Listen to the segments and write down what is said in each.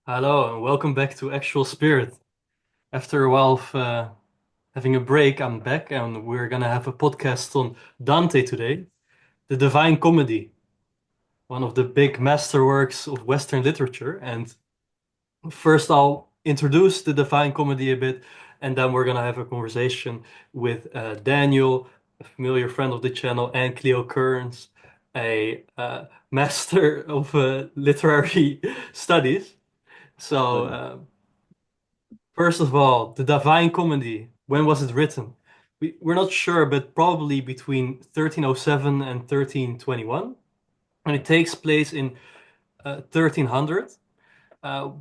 Hello, and welcome back to Actual Spirit. After a while of having a break, I'm back and we're gonna have a podcast on Dante today, the Divine Comedy, one of the big masterworks of Western literature. And first, I'll introduce the Divine Comedy a bit, and then we're gonna have a conversation with Daniel, a familiar friend of the channel, and Cleo Kearns, a master of literary studies. So, Mhm. first of all, the Divine Comedy, when was it written? We're not sure, but probably between 1307 and 1321. And it takes place in 1300,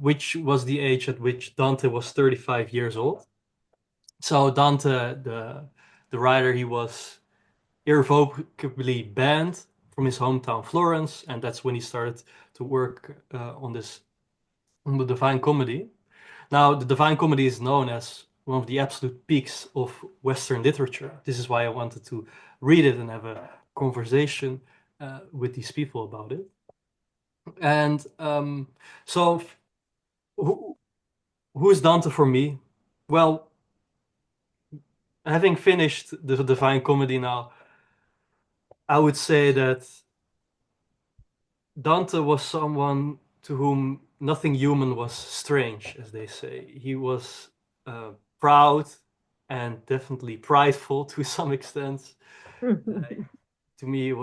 which was the age at which Dante was 35 years old. So Dante, the writer, he was irrevocably banned from his hometown Florence, and that's when he started to work on the Divine Comedy. Now, the Divine Comedy is known as one of the absolute peaks of Western literature. This is why I wanted to read it and have a conversation with these people about it. And so, who, who is Dante for me? Well, having finished the Divine Comedy now, I would say that Dante was someone to whom nothing human was strange, as they say. He was uh, proud and definitely prideful to some extent. Uh, to me,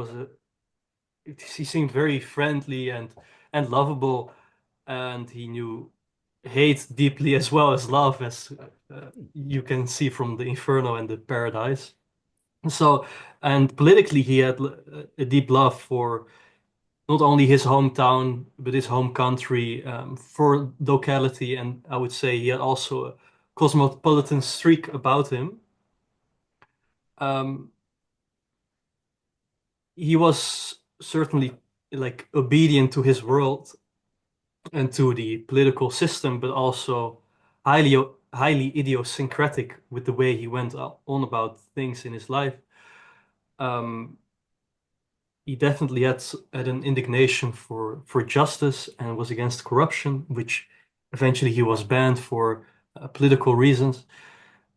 he seemed very friendly and lovable, and he knew hate deeply as well as love, as you can see from the Inferno and the Paradise. So, and politically, he had a deep love for not only his hometown but his home country, for locality, and I would say he had also a cosmopolitan streak about him. Um, he was certainly like obedient to his world and to the political system, but also highly highly idiosyncratic with the way he went on about things in his life. Um, he definitely had an indignation for justice and was against corruption, which eventually he was banned for political reasons.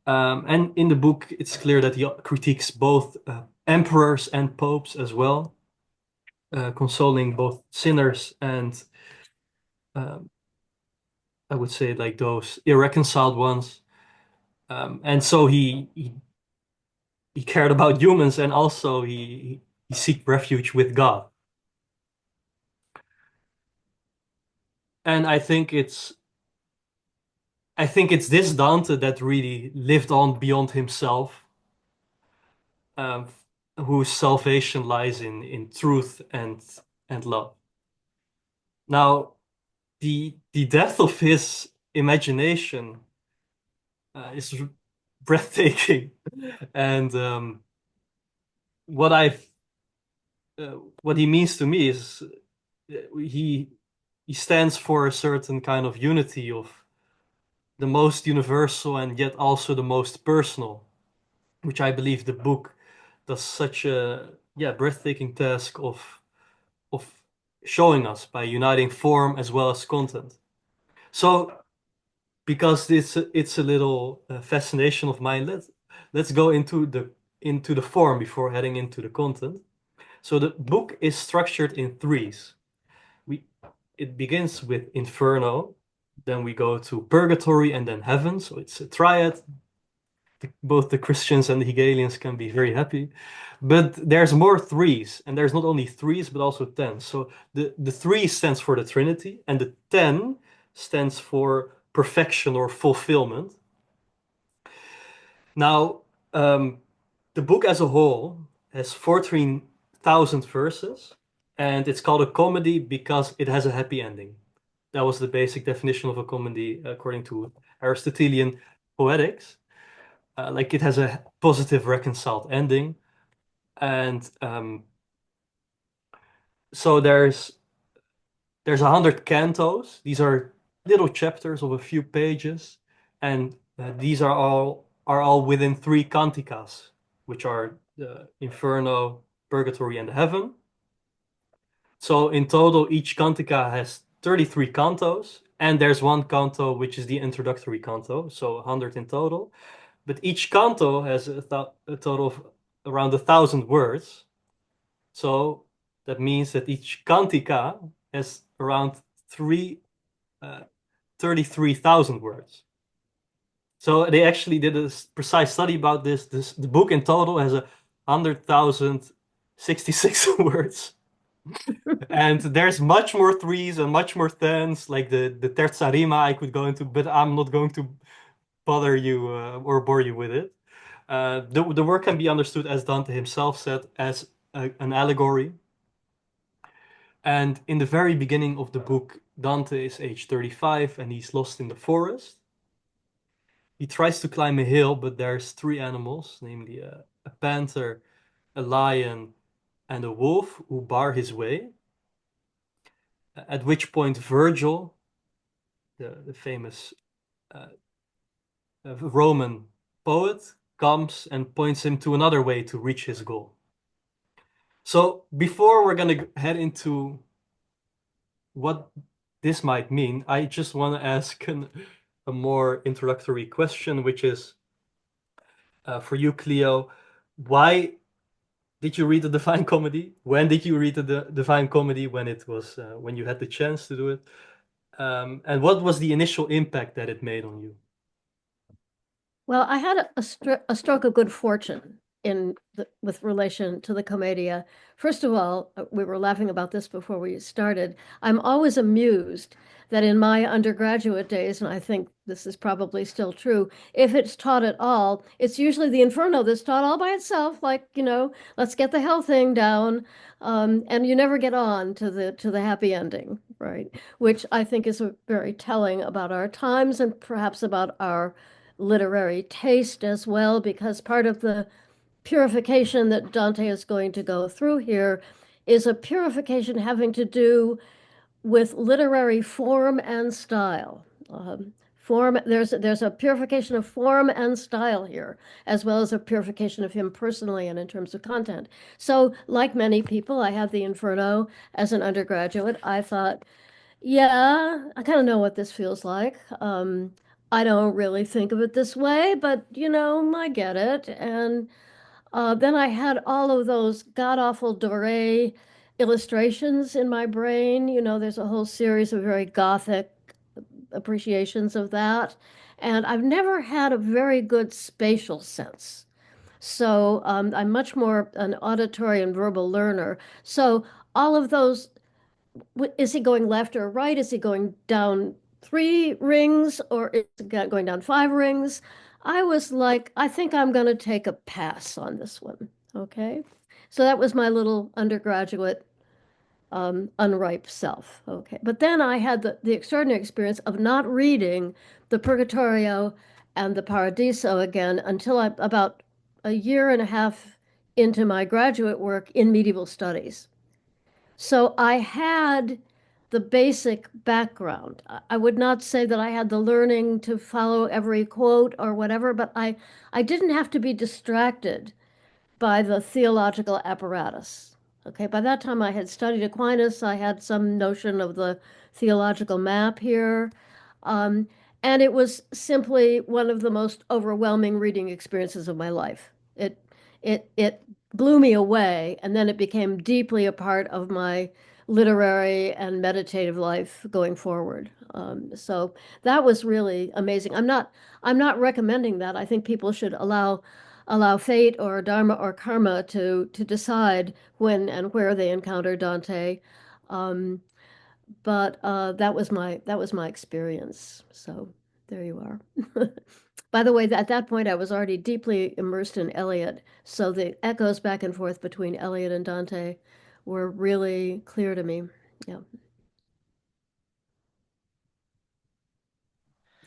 And in the book, it's clear that he critiques both emperors and popes as well, consoling both sinners and um, I would say like those irreconciled ones. And so he cared about humans, and also he seek refuge with God. And I think it's this Dante that really lived on beyond himself, um, whose salvation lies in truth and love. Now, the depth of his imagination is breathtaking, and what I've what he means to me is he he stands for a certain kind of unity of the most universal and yet also the most personal, which I believe the book does such a breathtaking task of showing us by uniting form as well as content. So because it's a little fascination of mine, let's go into the form before heading into the content. So the book is structured in threes. We It begins with Inferno, then we go to Purgatory and then Heaven. So it's a triad. Both the Christians and the Hegelians can be very happy. But there's more threes, and there's not only threes but also ten. So the three stands for the Trinity, and the ten stands for perfection or fulfillment. Now, the book as a whole has 14,000 verses, and it's called a comedy because it has a happy ending. That was the basic definition of a comedy according to Aristotelian poetics. Like it has a positive reconciled ending, and so there's 100 cantos. These are little chapters of a few pages, and these are all within three canticas, which are the Inferno, Purgatory, and Heaven. So in total, each cantica has 33 cantos, And there's one canto which is the introductory canto, so 100 in total. But each canto has a total of around 1,000 words. So that means that each cantica has around three, 33,000 words. So they actually did a precise study about this. The book in total has 100,066 words. And there's much more threes and much more tens, like the terza rima I could go into, but I'm not going to bother you or bore you with it. The work can be understood, as Dante himself said, as an allegory. And in the very beginning of the book, Dante is age 35 and he's lost in the forest. He tries to climb a hill, but there's three animals, namely a panther, a lion, and a wolf, who bar his way. At which point Virgil, the famous uh, Roman poet, comes and points him to another way to reach his goal. So before we're going to head into what this might mean, I just want to ask a more introductory question, which is for you, Cleo, why did you read the Divine Comedy? When did you read the Divine Comedy? When it was when you had the chance to do it, and what was the initial impact that it made on you? Well, I had a stroke of good fortune with relation to the Commedia. First of all, we were laughing about this before we started. I'm always amused that in my undergraduate days, and I think this is probably still true, if it's taught at all, it's usually the Inferno that's taught all by itself. Like, let's get the hell thing down, and you never get on to the happy ending, right? Which I think is very telling about our times and perhaps about our literary taste as well, because part of the purification that Dante is going to go through here is a purification having to do with literary form and style. There's a purification of form and style here, as well as a purification of him personally and in terms of content. So, like many people, I had the Inferno as an undergraduate. I thought, yeah, I kind of know what this feels like. I don't really think of it this way, but I get it. And then I had all of those god-awful Doré illustrations in my brain. There's a whole series of very gothic appreciations of that. And I've never had a very good spatial sense. So I'm much more an auditory and verbal learner. So all of those, is he going left or right? Is he going down 3 rings or is he going down 5 rings? I was like, I think I'm going to take a pass on this one. Okay. So that was my little undergraduate unripe self. Okay. But then I had the extraordinary experience of not reading the Purgatorio and the Paradiso again until about a year and a half into my graduate work in medieval studies. So I had the basic background. I would not say that I had the learning to follow every quote or whatever, but I didn't have to be distracted by the theological apparatus. Okay, by that time I had studied Aquinas, I had some notion of the theological map here. Um, and it was simply one of the most overwhelming reading experiences of my life. It blew me away, and then it became deeply a part of my literary and meditative life going forward. So that was really amazing. I'm not recommending that. I think people should allow fate or dharma or karma to decide when and where they encounter Dante. Um, but that was my experience. So there you are. By the way, at that point, I was already deeply immersed in Eliot, so the echoes back and forth between Eliot and Dante were really clear to me. Yeah.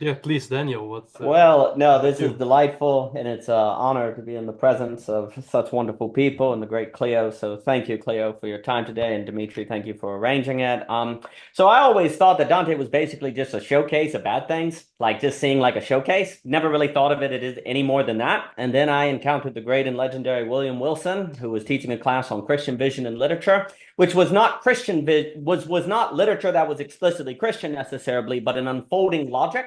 Yeah, please, Daniel, Well, what no, about this is you? delightful, and it's an honor to be in the presence of such wonderful people and the great Cleo. So thank you, Cleo, for your time today, and Dimitri, thank you for arranging it. So I always thought that Dante was basically just a showcase of bad things, like just seeing like a showcase. Never really thought of it as any more than that. And then I encountered the great and legendary William Wilson, who was teaching a class on Christian vision and literature, which was not was not literature that was explicitly Christian necessarily, but an unfolding logic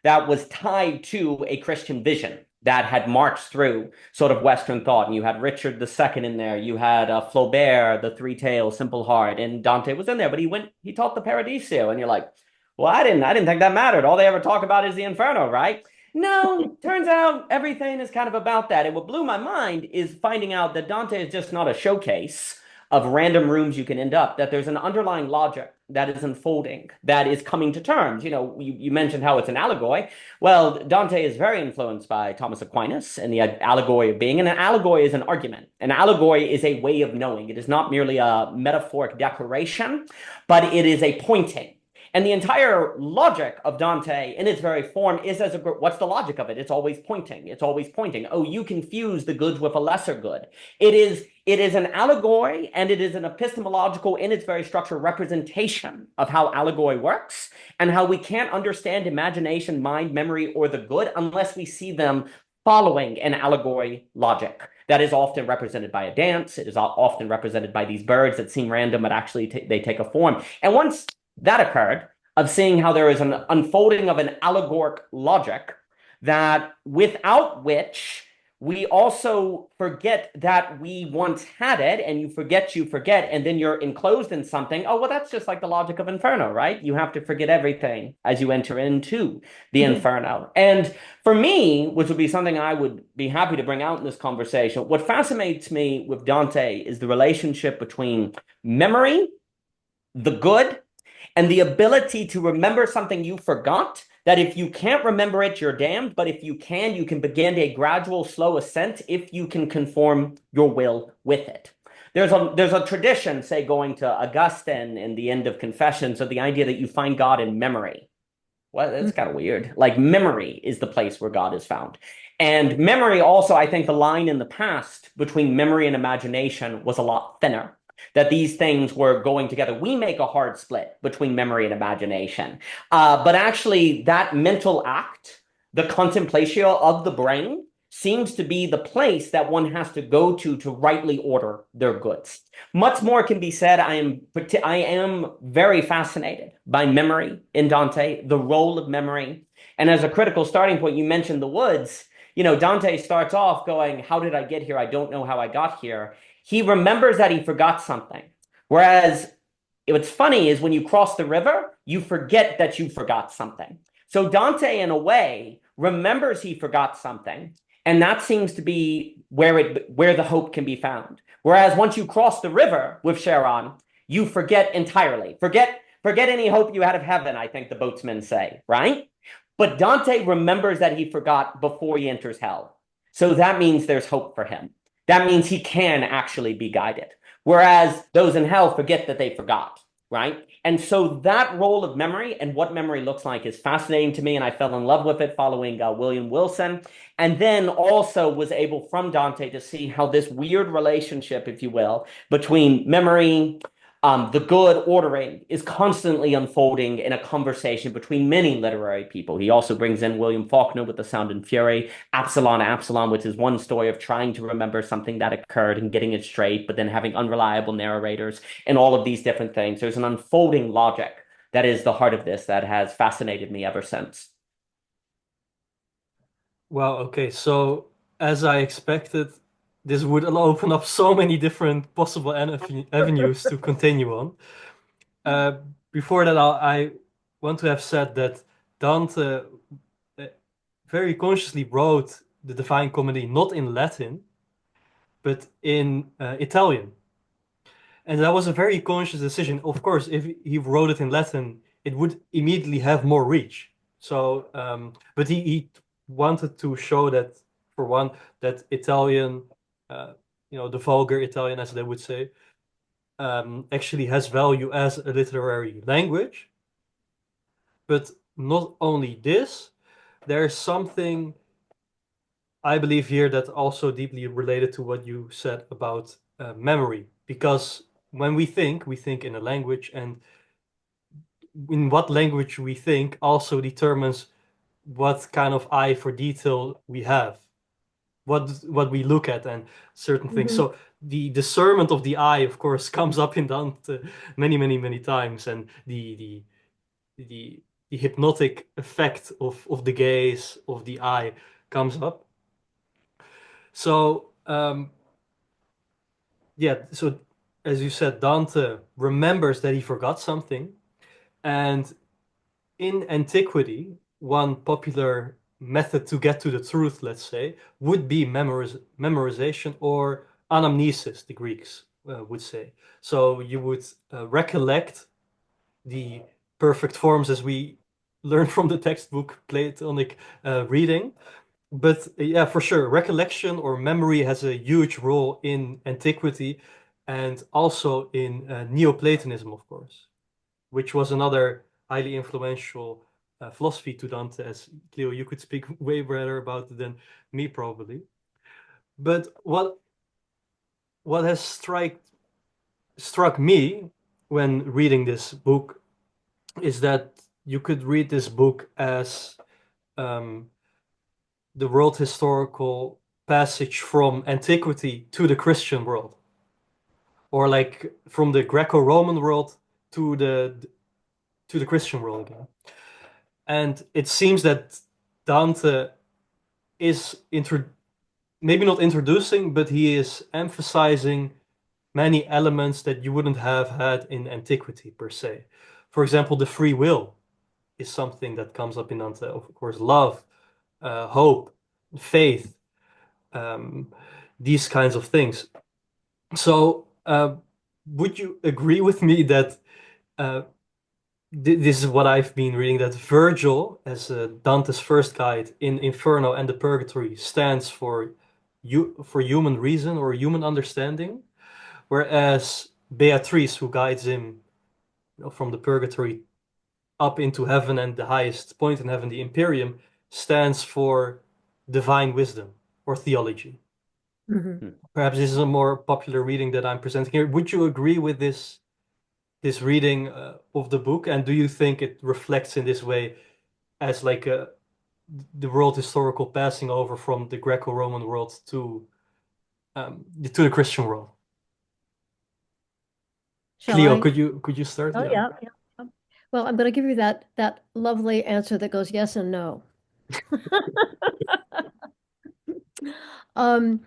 that was tied to a Christian vision that had marched through sort of Western thought. And you had Richard II in there. You had Flaubert, the Three Tales, Simple Heart, and Dante was in there. But he taught the Paradiso, and you're like, well, I didn't think that mattered. All they ever talk about is the Inferno, right? No, turns out everything is kind of about that. And what blew my mind is finding out that Dante is just not a showcase of random rooms you can end up, that there's an underlying logic that is unfolding, that is coming to terms. You mentioned how it's an allegory. Well, Dante is very influenced by Thomas Aquinas and the allegory of being. And an allegory is an argument. An allegory is a way of knowing. It is not merely a metaphoric declaration, but it is a pointing. And the entire logic of Dante in its very form is what's the logic of it? It's always pointing. It's always pointing. Oh, you confuse the goods with a lesser good. It is an allegory, and it is an epistemological, in its very structure, representation of how allegory works and how we can't understand imagination, mind, memory, or the good unless we see them following an allegory logic. That is often represented by a dance. It is often represented by these birds that seem random, but actually they take a form. And once that occurred, of seeing how there is an unfolding of an allegoric logic that without which we also forget that we once had it, and you forget, and then you're enclosed in something. Oh, well, that's just like the logic of Inferno, right? You have to forget everything as you enter into the Inferno. And for me, which would be something I would be happy to bring out in this conversation, what fascinates me with Dante is the relationship between memory, the good, and the ability to remember something you forgot. That if you can't remember it, you're damned. But if you can begin a gradual, slow ascent if you can conform your will with it. There's a tradition, say, going to Augustine in the end of Confessions, of the idea that you find God in memory. Well, that's kind of weird. Like, memory is the place where God is found. And memory also, I think the line in the past between memory and imagination was a lot thinner, that these things were going together. We make a hard split between memory and imagination. But actually, that mental act, the contemplation of the brain, seems to be the place that one has to go to rightly order their goods. Much more can be said. I am very fascinated by memory in Dante, the role of memory. And as a critical starting point, you mentioned the woods. Dante starts off going, how did I get here? I don't know how I got here. He remembers that he forgot something. Whereas what's funny is when you cross the river, you forget that you forgot something. So Dante, in a way, remembers he forgot something, and that seems to be where the hope can be found. Whereas once you cross the river with Charon, you forget entirely. Forget any hope you had of heaven, I think the boatsmen say, right? But Dante remembers that he forgot before he enters hell. So that means there's hope for him. That means he can actually be guided. Whereas those in hell forget that they forgot, right? And so that role of memory and what memory looks like is fascinating to me. And I fell in love with it following William Wilson. And then also was able from Dante to see how this weird relationship, if you will, between memory, the good ordering is constantly unfolding in a conversation between many literary people. He also brings in William Faulkner with The Sound and Fury, Absalom, which is one story of trying to remember something that occurred and getting it straight, but then having unreliable narrators and all of these different things. There's an unfolding logic that is the heart of this that has fascinated me ever since. Well, okay, so as I expected, this would open up so many different possible avenues to continue on. Uh, Before that, I want to have said that Dante very consciously wrote the Divine Comedy not in Latin, but in Italian. And that was a very conscious decision. Of course, if he wrote it in Latin, it would immediately have more reach. So, but he wanted to show that, for one, that Italian, uh, the vulgar Italian, as they would say, actually has value as a literary language. But not only this, there's something I believe here that also deeply related to what you said about memory, because when we think in a language, and in what language we think also determines what kind of eye for detail we have, what we look at, and certain things. Mhm. So the discernment of the eye, of course, comes up in Dante many times, and the the hypnotic effect of the gaze of the eye comes up. So yeah, so as you said, Dante remembers that he forgot something, and in antiquity, one popular method to get to the truth, let's say, would be memorization or anamnesis, the Greeks would say. So you would recollect the perfect forms as we learn from the textbook Platonic reading. But yeah, for sure, recollection or memory has a huge role in antiquity and also in Neoplatonism, of course, which was another highly influential philosophy to Dante. As Cleo, you could speak way better about it than me, probably. But what has struck me when reading this book is that you could read this book as um, the world historical passage from antiquity to the Christian world, or like from the Greco-Roman world to the Christian world again. And it seems that Dante is maybe not introducing, but he is emphasizing many elements that you wouldn't have had in antiquity per se. For example, the free will is something that comes up in Dante. Of course, love, hope, faith, um, these kinds of things. So, would you agree with me that uh, this is what I've been reading, that Virgil, as Dante's first guide in Inferno and the Purgatory, stands for for human reason or human understanding, whereas Beatrice, who guides him, from the Purgatory up into heaven and the highest point in heaven, the Imperium, stands for divine wisdom or theology. Mhm. Perhaps this is a more popular reading that I'm presenting here. Would you agree with this reading of the book, and do you think it reflects in this way as like the world historical passing over from the Greco-Roman world to the Christian world? Shall Cleo, I? could you start? Oh, Yeah. yeah, yeah. Well, I'm going to give you that lovely answer that goes yes and no. Um,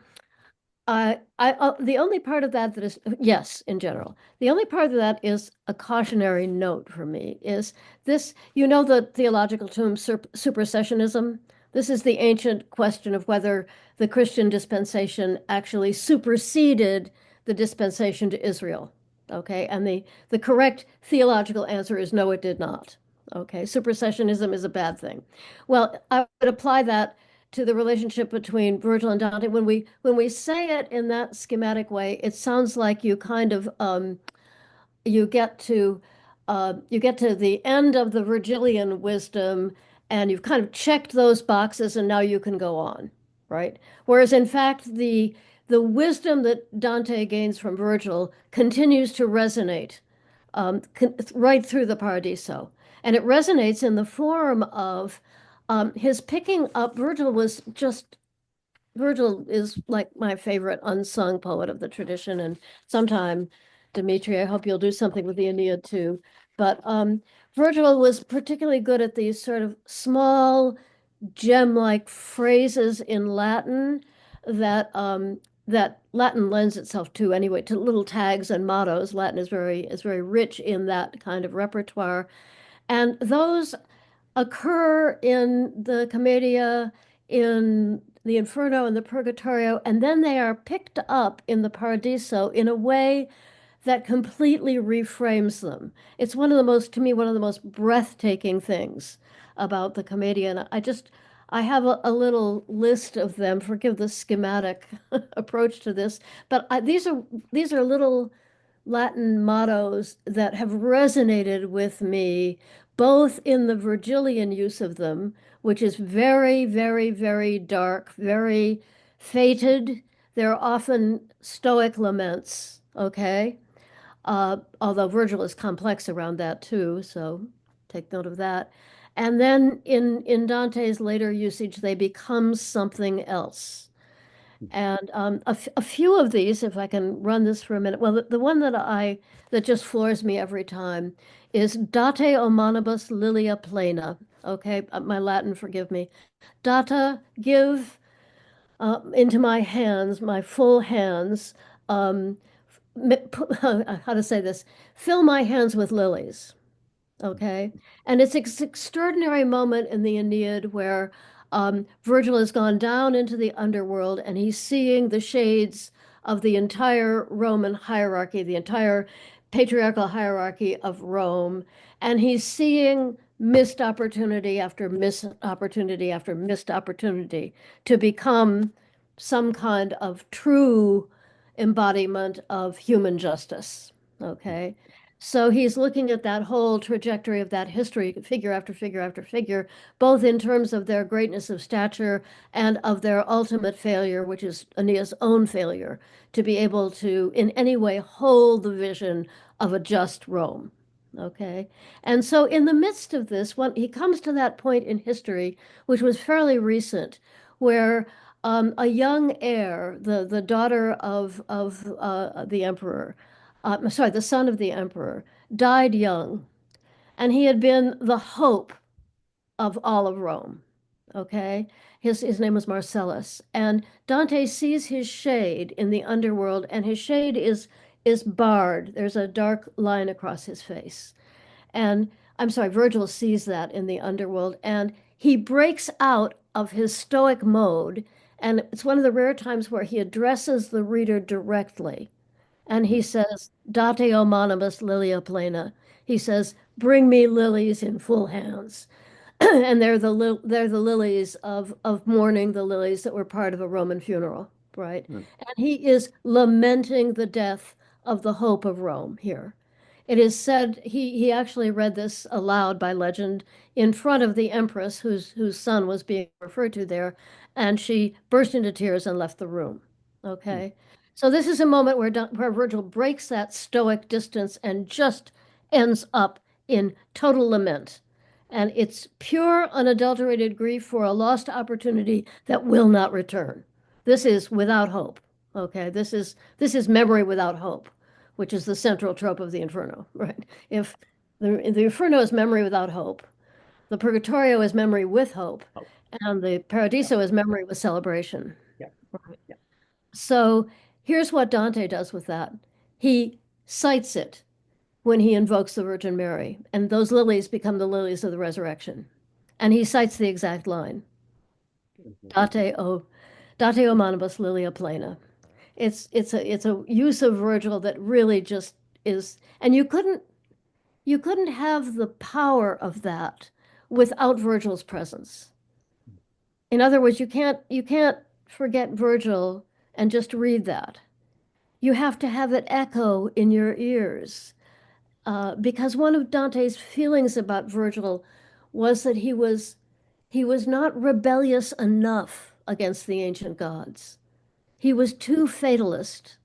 the only part of that is yes, in general. The only part of that is a cautionary note for me is this, the theological term supersessionism. This is the ancient question of whether the Christian dispensation actually superseded the dispensation to Israel. Okay, and the correct theological answer is no, it did not. Okay, supersessionism is a bad thing. Well, I would apply that to the relationship between Virgil and Dante. When we say it in that schematic way, it sounds like you kind of you get to you get to the end of the Virgilian wisdom, and you've kind of checked those boxes, and now you can go on, right? Whereas in fact, the wisdom that Dante gains from Virgil continues to resonate right through the Paradiso. And it resonates in the form of his picking up. Virgil is like my favorite unsung poet of the tradition. And sometime, Dimitri, I hope you'll do something with the Aeneid too. But Virgil was particularly good at these sort of small gem-like phrases in Latin that Latin lends itself to anyway, to little tags and mottos. Latin is very rich in that kind of repertoire. And those occur in the Commedia, in the Inferno and the Purgatorio, and then they are picked up in the Paradiso in a way that completely reframes them. It's to me, one of the most breathtaking things about the Commedia. And I have a little list of them. Forgive the schematic approach to this, but these are little Latin mottos that have resonated with me both in the Virgilian use of them, which is very, very, very dark, very fated. They're often Stoic laments, okay? Although Virgil is complex around that too, so take note of that. And then in Dante's later usage, they become something else. And a few of these, if I can run this for a minute, well, the one that just floors me every time is Date omanibus lilia plena. Okay, my Latin, forgive me. Data, give into my hands, my full hands, um, how to say this, fill my hands with lilies. Okay. And it's an extraordinary moment in the Aeneid where Virgil has gone down into the underworld and he's seeing the shades of the entire Roman hierarchy, the entire patriarchal hierarchy of Rome. And he's seeing missed opportunity after missed opportunity after missed opportunity to become some kind of true embodiment of human justice. Okay. So he's looking at that whole trajectory of that history, figure after figure after figure, both in terms of their greatness of stature and of their ultimate failure, which is Aeneas' own failure, to be able to in any way hold the vision of a just Rome. Okay. And so in the midst of this, when he comes to that point in history, which was fairly recent, where a young heir, the daughter of the emperor, sorry, the son of the emperor, died young, and he had been the hope of all of Rome. Okay, his name was Marcellus, and Dante sees his shade in the underworld, and his shade is barred. There's a dark line across his face, and I'm sorry, Virgil sees that in the underworld, and he breaks out of his stoic mode, and it's one of the rare times where he addresses the reader directly. And he says, Date omanibus lilia plena. He says, bring me lilies in full hands. And they're the lilies of mourning, the lilies that were part of a Roman funeral, right? Mm. And he is lamenting the death of the hope of Rome here. It is said he actually read this aloud by legend in front of the empress whose son was being referred to there, and she burst into tears and left the room. Okay. So this is a moment where Virgil breaks that stoic distance and just ends up in total lament. And it's pure, unadulterated grief for a lost opportunity that will not return. This is without hope. Okay, this is memory without hope, which is the central trope of the Inferno, right? If the Inferno is memory without hope, the Purgatorio is memory with hope, Oh, and the Paradiso is memory with celebration. yeah, Right. yeah. So here's what Dante does with that. He cites it when he invokes the Virgin Mary, and those lilies become the lilies of the resurrection. And he cites the exact line, Date o Date omanibus lilia plena. It's a use of Virgil that really just is, and you couldn't have the power of that without Virgil's presence. In other words, you can't forget Virgil and just read that. You have to have it echo in your ears. Because one of Dante's feelings about Virgil was that he was not rebellious enough against the ancient gods. He was too fatalist,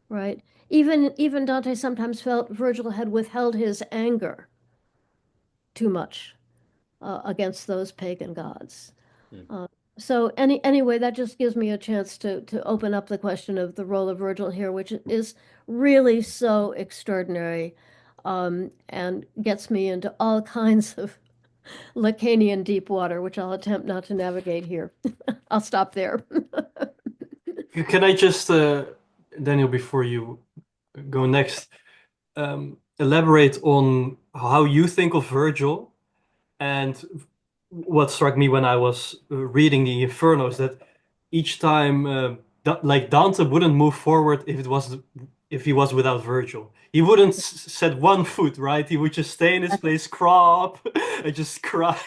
right? Even Dante sometimes felt Virgil had withheld his anger too much against those pagan gods. Mm. So anyway, that just gives me a chance to open up the question of the role of Virgil here, which is really so extraordinary, and gets me into all kinds of Lacanian deep water, which I'll attempt not to navigate here. I'll stop there. Can I just, Daniel, before you go next, elaborate on how you think of Virgil? And what struck me when I was reading the Inferno is that each time, like Dante wouldn't move forward if he was without Virgil. He wouldn't set one foot, right? He would just stay in his place, crawl up, and just cry.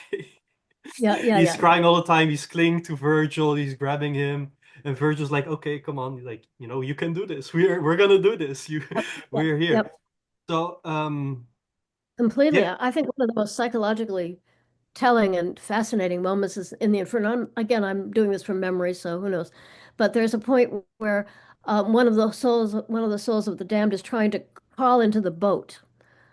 Yeah, yeah, He's yeah, crying all the time. He's clinging to Virgil. He's grabbing him, and Virgil's like, "Okay, come on, like you can do this. We're gonna do this. You, yep, we're yep. here." So, Completely. Yeah. I think one of the most psychologically telling and fascinating moments is in the Inferno. Again, I'm doing this from memory, so who knows? But there's a point where one of the souls of the damned is trying to crawl into the boat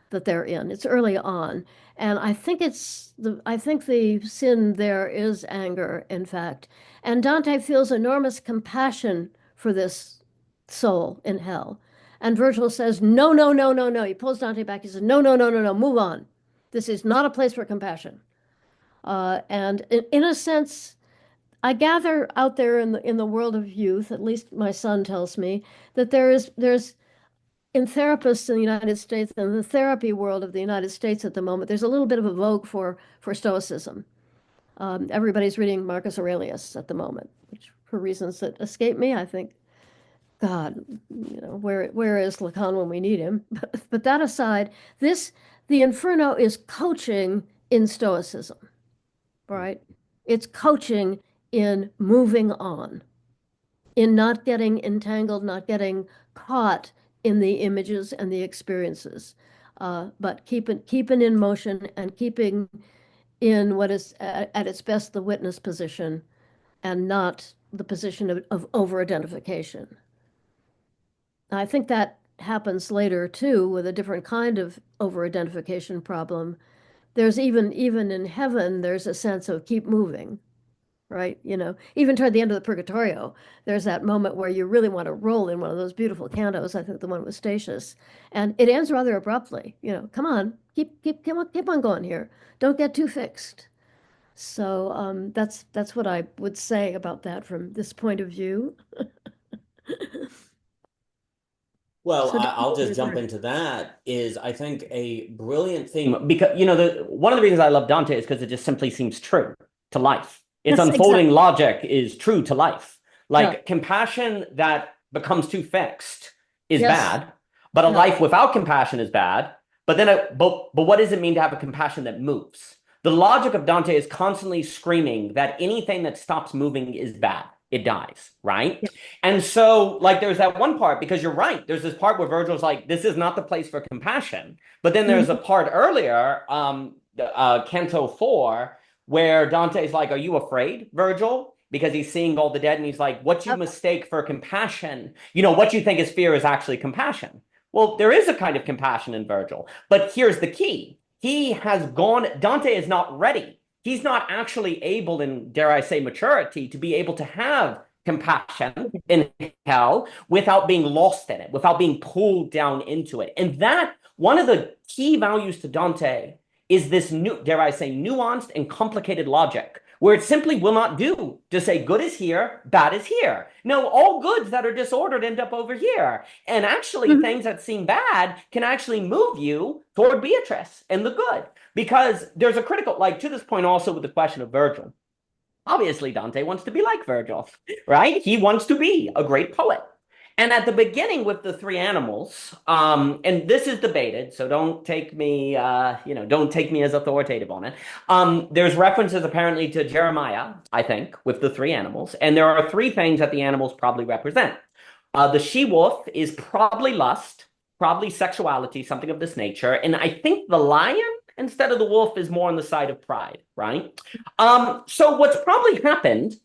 that they're in. It's early on, and I think the sin there is anger, in fact. And Dante feels enormous compassion for this soul in hell. And Virgil says, "No, no, no, no, no." He pulls Dante back. He says, "No, no, no, no, no. Move on. This is not a place for compassion." And in a sense, I gather out there in the world of youth, at least my son tells me, that there's in therapists in the United States and the therapy world of the United States at the moment, there's a little bit of a vogue for Stoicism. Everybody's reading Marcus Aurelius at the moment, which for reasons that escape me, I think, God, where is Lacan when we need him? But that aside, the Inferno is coaching in Stoicism, right? It's coaching in moving on, in not getting entangled, not getting caught in the images and the experiences, but keeping in motion and keeping in what is at its best the witness position and not the position of over-identification. I think that happens later too with a different kind of over-identification problem. There's even in heaven, there's a sense of keep moving, right? Even toward the end of the Purgatorio, there's that moment where you really want to roll in one of those beautiful cantos. I think the one with Statius, and it ends rather abruptly. Come on, keep on going here. Don't get too fixed. So that's what I would say about that from this point of view. Well, So I'll don't just you jump agree? into that is I think a brilliant theme because one of the reasons I love Dante is because it just simply seems true to life. Its Yes, unfolding exactly. logic is true to life. Yeah. Like compassion that becomes too fixed is Yes. bad, but a Yeah. life without compassion is bad. But what does it mean to have a compassion that moves? The logic of Dante is constantly screaming that anything that stops moving is bad. It dies, right? Yeah. And so, like, there's that one part because you're right. There's this part where Virgil's like, "This is not the place for compassion." But then there's a Mhm. part earlier, Canto 4, where Dante's like, "Are you afraid, Virgil?" Because he's seeing all the dead, and he's like, "What you Yep. mistake for compassion, what you think is fear is actually compassion." Well, there is a kind of compassion in Virgil, but here's the key: Dante is not ready. He's not actually able, in dare I say, maturity, to be able to have compassion in hell without being lost in it, without being pulled down into it. And that one of the key values to Dante is this new, dare I say, nuanced and complicated logic, where it simply will not do to say good is here, bad is here. No, all goods that are disordered end up over here. And actually, Mhm. things that seem bad can actually move you toward Beatrice and the good. Because there's a critical, like to this point also with the question of Virgil. Obviously, Dante wants to be like Virgil, right? He wants to be a great poet. And at the beginning with the three animals, and this is debated, so don't take me as authoritative on it. There's references apparently to Jeremiah, I think, with the three animals, and there are three things that the animals probably represent. The she-wolf is probably lust, probably sexuality, something of this nature, and I think the lion instead of the wolf is more on the side of pride, right? So what's probably happened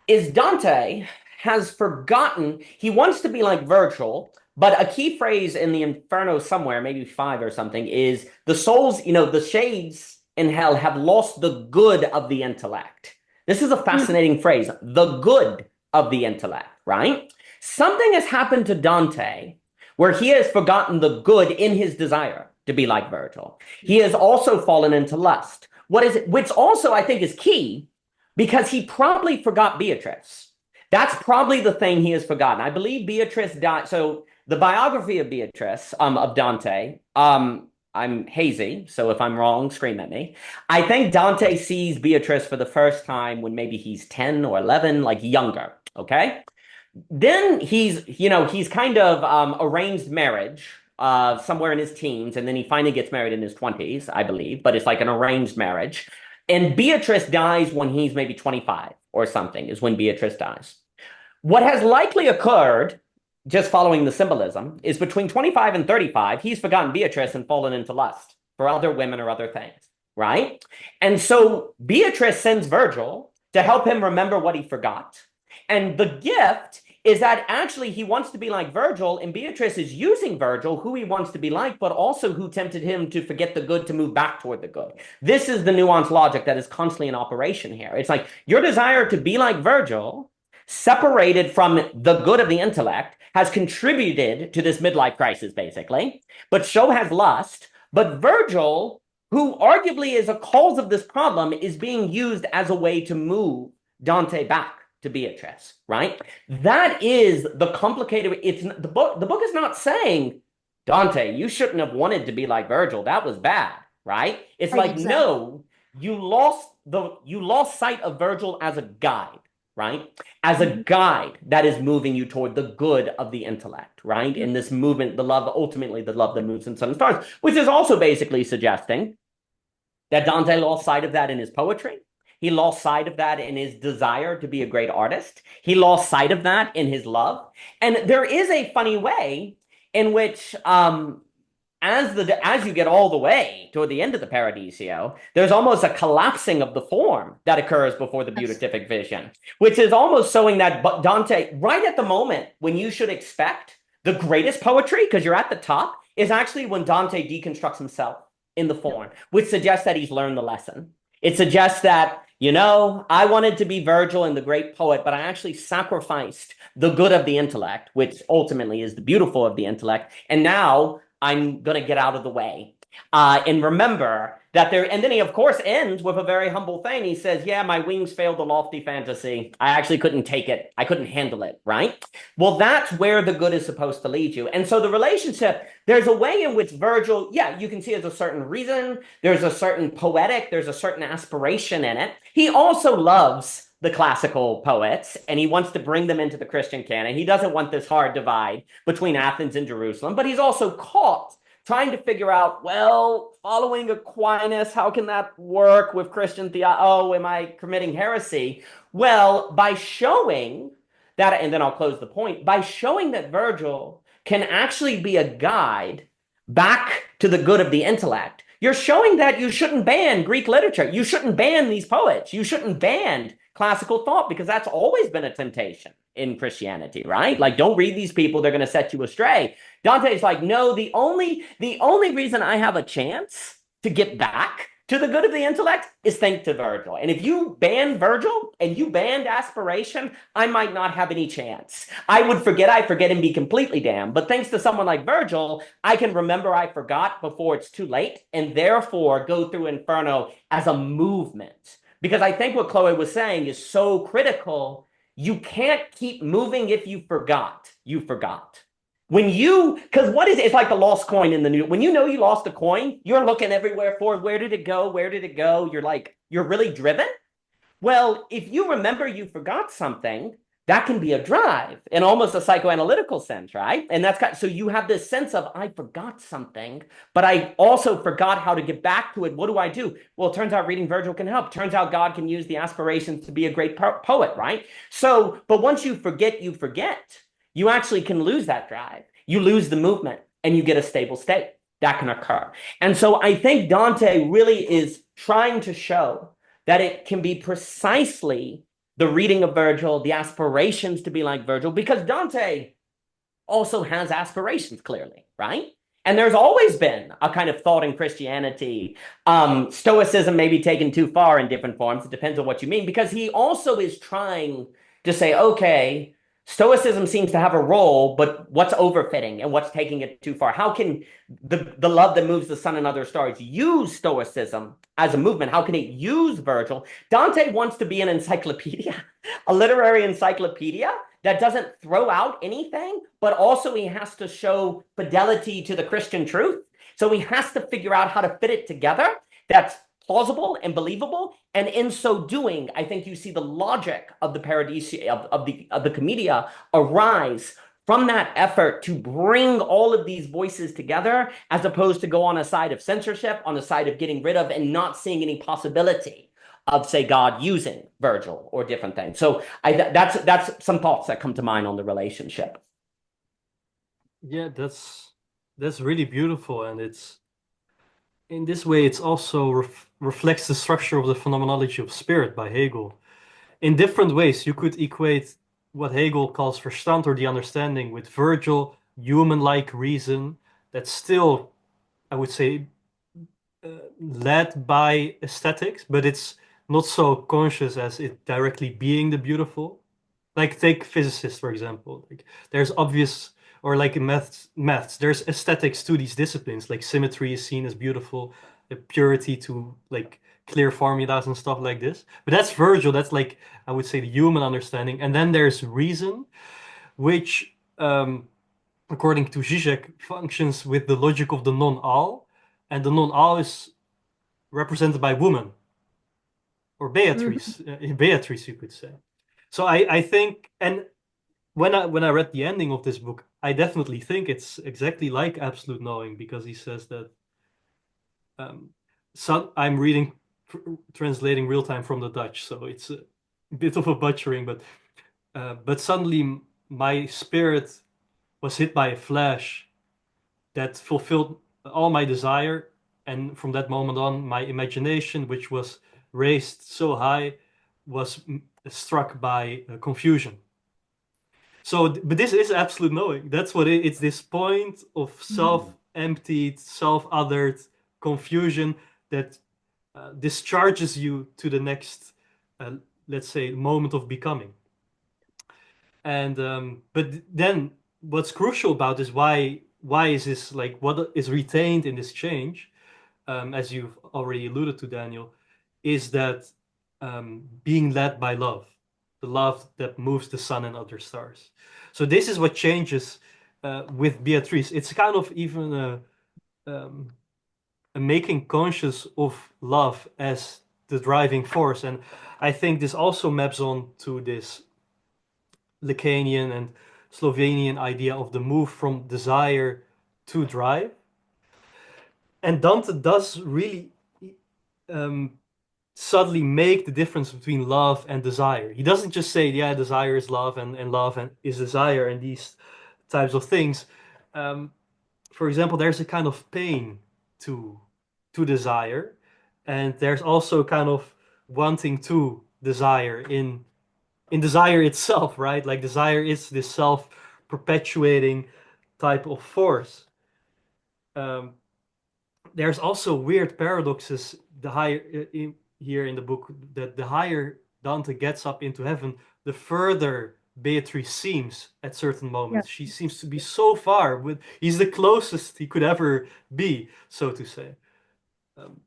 is Dante has forgotten he wants to be like Virgil, but a key phrase in the Inferno somewhere, maybe 5 or something, is the souls, the shades in hell have lost the good of the intellect. This is a Mhm. fascinating phrase, the good of the intellect, right? Something has happened to Dante where he has forgotten the good in his desire to be like Virgil. He has also fallen into lust. What is it? Which also I think is key because he probably forgot Beatrice. That's probably the thing he has forgotten. I believe Beatrice died. So the biography of Beatrice, of Dante, I'm hazy, so if I'm wrong, scream at me. I think Dante sees Beatrice for the first time when maybe he's 10 or 11, like younger, okay? Then he's kind of arranged marriage somewhere in his teens, and then he finally gets married in his 20s, I believe, but it's like an arranged marriage. And Beatrice dies when he's maybe 25 or something, is when Beatrice dies. What has likely occurred just following the symbolism, is between 25 and 35, he's forgotten Beatrice and fallen into lust for other women or other things, right? And so Beatrice sends Virgil to help him remember what he forgot. And the gift is that actually he wants to be like Virgil, and Beatrice is using Virgil, who he wants to be like, but also who tempted him to forget the good to move back toward the good. This is the nuanced logic that is constantly in operation here. It's like your desire to be like Virgil, separated from the good of the intellect, has contributed to this midlife crisis, basically. But so has lust. But Virgil, who arguably is a cause of this problem, is being used as a way to move Dante back to Beatrice, right? That is the complicated. It's the book is not saying, Dante, you shouldn't have wanted to be like Virgil. That was bad, right? It's like, Exactly. no, you lost sight of Virgil as a guide, right? As a guide that is moving you toward the good of the intellect, right? In this movement, the love, ultimately the love that moves in sun and stars, which is also basically suggesting that Dante lost sight of that in his poetry. He lost sight of that in his desire to be a great artist. He lost sight of that in his love. And there is a funny way in which, as you get all the way toward the end of the Paradiso, there's almost a collapsing of the form that occurs before the beatific vision, which is almost showing that Dante, right at the moment when you should expect the greatest poetry, because you're at the top, is actually when Dante deconstructs himself in the form, which suggests that he's learned the lesson. It suggests that, I wanted to be Virgil and the great poet, but I actually sacrificed the good of the intellect, which ultimately is the beautiful of the intellect. And now I'm going to get out of the way. And remember that and then he, of course, ends with a very humble thing. He says, yeah, my wings failed the lofty fantasy. I actually couldn't take it. I couldn't handle it, right? Well, that's where the good is supposed to lead you. And so the relationship, there's a way in which Virgil, you can see there's a certain reason, there's a certain poetic, there's a certain aspiration in it. He also loves the classical poets, and he wants to bring them into the Christian canon. He doesn't want this hard divide between Athens and Jerusalem, but he's also caught trying to figure out, following Aquinas, how can that work with Christian theology? Oh, am I committing heresy? Well, by showing that, and then I'll close the point, by showing that Virgil can actually be a guide back to the good of the intellect, you're showing that you shouldn't ban Greek literature. You shouldn't ban these poets. You shouldn't ban classical thought, because that's always been a temptation in Christianity, right? Like, don't read these people, they're going to set you astray. Dante's like, no, the only reason I have a chance to get back to the good of the intellect is thanks to Virgil. And if you ban Virgil and you banned aspiration, I might not have any chance. I forget and be completely damned. But thanks to someone like Virgil, I can remember I forgot before it's too late, and therefore go through Inferno as a movement. Because I think what Chloe was saying is so critical. You can't keep moving if you forgot. You forgot. Because it's like the lost coin in the new, when you lost a coin, you're looking everywhere for where did it go? Where did it go? You're really driven. Well, if you remember you forgot something, that can be a drive in almost a psychoanalytical sense, right? And so you have this sense of, I forgot something, but I also forgot how to get back to it. What do? Well, it turns out reading Virgil can help. Turns out God can use the aspirations to be a great poet, right? So, but once you forget, you actually can lose that drive. You lose the movement and you get a stable state. That can occur. And so I think Dante really is trying to show that it can be precisely the reading of Virgil, the aspirations to be like Virgil, because Dante also has aspirations, clearly, right? And there's always been a kind of thought in Christianity. Stoicism may be taken too far in different forms. It depends on what you mean, because he also is trying to say, okay, Stoicism seems to have a role, but what's overfitting and what's taking it too far? How can the love that moves the sun and other stars use Stoicism as a movement? How can it use Virgil? Dante wants to be an encyclopedia, a literary encyclopedia that doesn't throw out anything, but also he has to show fidelity to the Christian truth. So he has to figure out how to fit it together. That's plausible and believable, and in so doing, I think you see the logic of the Paradiso of the Commedia arise from that effort to bring all of these voices together, as opposed to go on a side of censorship, on a side of getting rid of and not seeing any possibility of, say, God using Virgil or different things. So that's some thoughts that come to mind on the relationship. Yeah, that's really beautiful, and it's in this way it's also reflects the structure of the phenomenology of spirit by Hegel. In different ways, you could equate what Hegel calls Verstand or the understanding with Virgil, human-like reason that's still, I would say, led by aesthetics, but it's not so conscious as it directly being the beautiful. Like take physicists, for example. Like there's obvious, or like in maths, there's aesthetics to these disciplines. Like symmetry is seen as beautiful, the purity to like clear formulas and stuff like this. But that's Virgil. That's like I would say the human understanding. And then there's reason, which according to Zizek, functions with the logic of the non-all, and the non-all is represented by woman or Mhm. Beatrice, Beatrice, you could say. So I think, and when I read the ending of this book, I definitely think it's exactly like Absolute Knowing because he says that so I'm reading translating real time from the Dutch, so it's a bit of a butchering, but suddenly my spirit was hit by a flash that fulfilled all my desire, and from that moment on, my imagination, which was raised so high, was struck by confusion. So, but this is absolute knowing. That's what it's this point of Mhm. self-emptied, self-othered confusion that discharges you to the next, uh, let's say, moment of becoming. And but then what's crucial about is why is this like what is retained in this change, as you've already alluded to, Daniel, is that being led by love, the love that moves the sun and other stars. So this is what changes with Beatrice. It's kind of even um, a making conscious of love as the driving force, and I think this also maps on to this Lacanian and Slovenian idea of the move from desire to drive. And Dante does really um, subtly make the difference between love and desire. He doesn't just say, yeah, desire is love and love and is desire and these types of things. Um, for example, there's a kind of pain to desire, and there's also kind of wanting to desire in desire itself, right? Like desire is this self-perpetuating type of force. Um, there's also weird paradoxes the higher here in the book that the higher Dante gets up into heaven, the further Beatrice seems at certain Yeah. moments. She seems to be so far with he's the closest he could ever be, so to say. Um,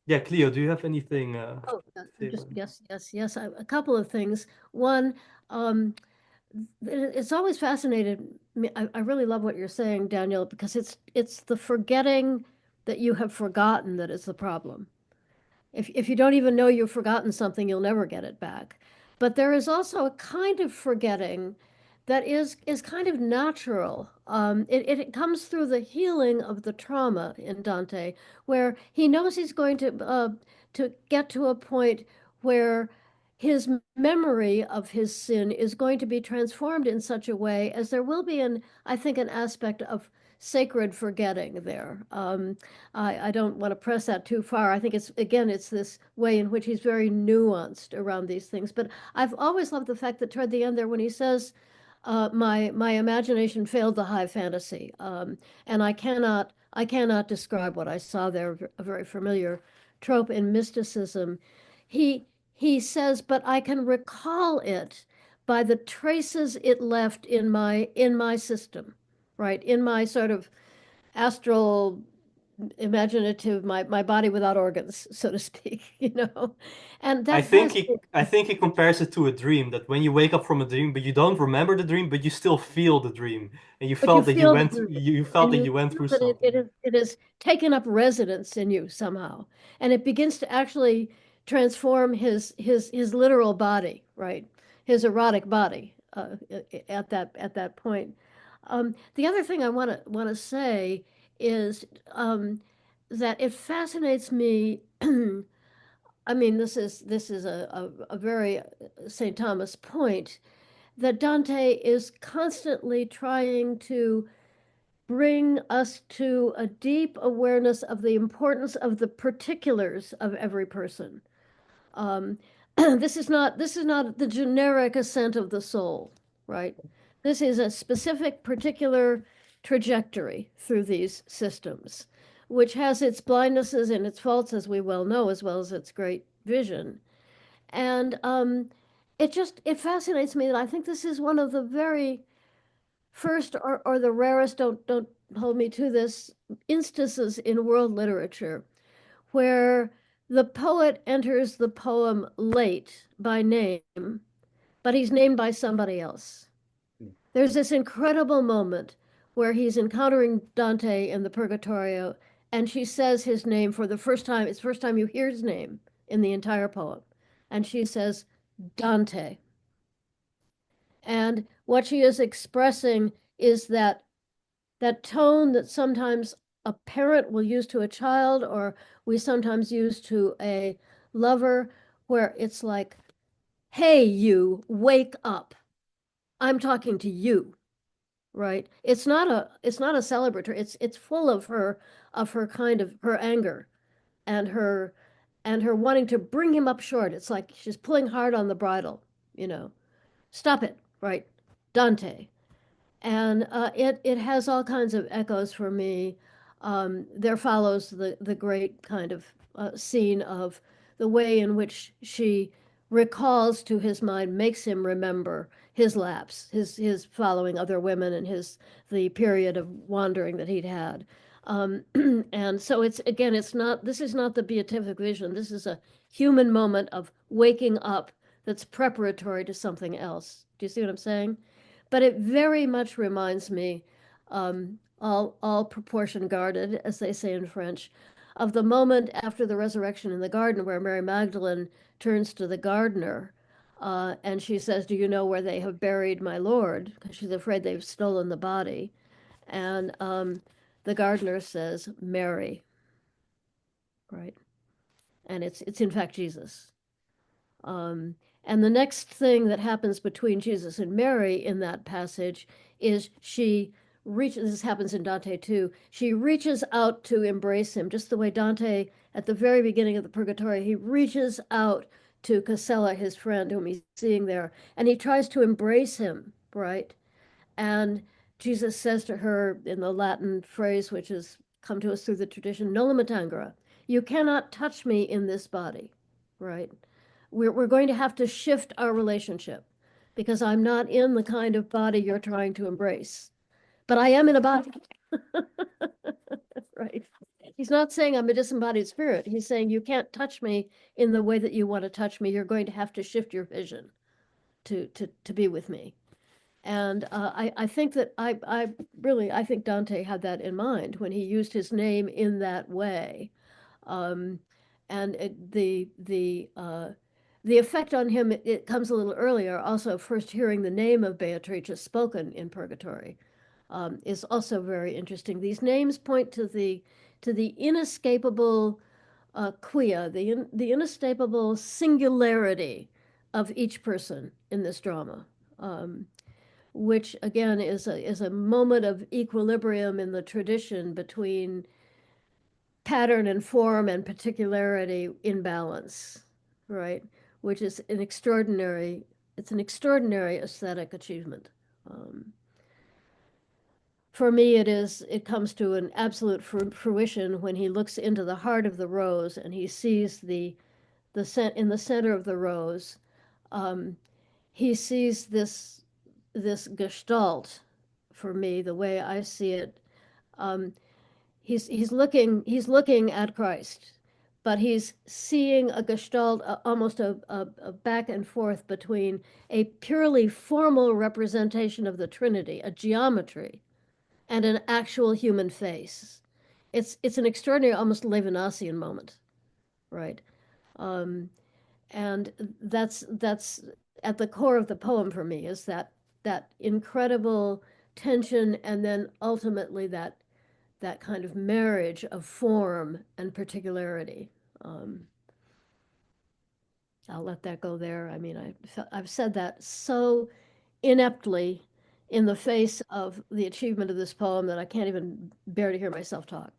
yeah, Cleo, do you have anything Oh, to say just about it? yes, yes, yes. A couple of things. One, um, it's always fascinated me. I really love what you're saying, Daniel, because it's the forgetting that you have forgotten that is the problem. If you don't even know you've forgotten something, you'll never get it back. But there is also a kind of forgetting that is kind of natural. It comes through the healing of the trauma in Dante, where he knows he's going to get to a point where his memory of his sin is going to be transformed in such a way as there will be I think, an aspect of sacred forgetting there. I don't want to press that too far. I think it's this way in which he's very nuanced around these things. But I've always loved the fact that toward the end there, when he says, my imagination failed the high fantasy, and I cannot describe what I saw there. A very familiar trope in mysticism. He says, but I can recall it by the traces it left in my system, right? In my sort of astral imaginative, my body without organs, so to speak, and I that think fascinates he I me. think he compares it to a dream that when you wake up from a dream, but you don't remember the dream, but you still feel the dream, and But you feel the dream, you felt and that you you went feel through that it, something. it is it is taken up residence in you somehow, and it begins to actually transform his literal body, right? His erotic body, at that point. The other thing I want to say is, that it fascinates me. I mean, this is a very St. Thomas point, that Dante is constantly trying to bring us to a deep awareness of the importance of the particulars of every person. Um, this is not the generic ascent of the soul, right? This is a specific, particular trajectory through these systems, which has its blindnesses and its faults, as we well know, as well as its great vision. And it fascinates me that I think this is one of the very first or the rarest, don't hold me to this, instances in world literature where the poet enters the poem late by name, but he's named by somebody else. There's this incredible moment where he's encountering Dante in the Purgatorio, and she says his name for the first time. It's the first time you hear his name in the entire poem. And she says, Dante. And what she is expressing is that tone that sometimes a parent will use to a child, or we sometimes use to a lover, where it's like, hey, you, wake up. I'm talking to you, right? It's not a celebratory. It's full of her kind of her anger and her wanting to bring him up short. It's like she's pulling hard on the bridle, you know. Stop it, right? Dante. And it has all kinds of echoes for me. There follows the great kind of scene of the way in which she recalls to his mind, makes him remember his lapse, his following other women, and the period of wandering that he'd had. Um, and so this is not the beatific vision. This is a human moment of waking up that's preparatory to something else. Do you see what I'm saying? But it very much reminds me, all proportion guarded, as they say in French, of the moment after the resurrection in the garden where Mary Magdalene turns to the gardener, and she says, "Do you know where they have buried my Lord?" Because she's afraid they've stolen the body. And the gardener says, "Mary," right? And it's in fact Jesus. Um, and the next thing that happens between Jesus and Mary in that passage is she reaches, this happens in Dante too, she reaches out to embrace him, just the way Dante, at the very beginning of the Purgatory, he reaches out to Casella, his friend, whom he's seeing there, and he tries to embrace him, right? And Jesus says to her in the Latin phrase, which has come to us through the tradition, Noli me tangere, you cannot touch me in this body, right? We're going to have to shift our relationship because I'm not in the kind of body you're trying to embrace, but I am in a body, right? He's not saying I'm a disembodied spirit. He's saying you can't touch me in the way that you want to touch me. You're going to have to shift your vision to be with me. And I think that I think Dante had that in mind when he used his name in that way. Um, and the effect on him, it comes a little earlier. Also, first hearing the name of Beatrice spoken in Purgatory is also very interesting. These names point to the inescapable quia, the inescapable singularity of each person in this drama. Which again is a moment of equilibrium in the tradition between pattern and form and particularity in balance, right? Which is an extraordinary aesthetic achievement. Um, for me, it comes to an absolute fruition when he looks into the heart of the rose and he sees in the center of the rose, um, he sees this gestalt. For me, the way I see it, um, he's looking at Christ, but he's seeing a gestalt, almost a back and forth between a purely formal representation of the Trinity, a geometry, and an actual human face. It's an extraordinary, almost Levinasian moment, right? Um, and that's at the core of the poem for me, is that incredible tension, and then ultimately that kind of marriage of form and particularity. Um, I'll let that go there. I mean, I've said that so ineptly in the face of the achievement of this poem that I can't even bear to hear myself talk.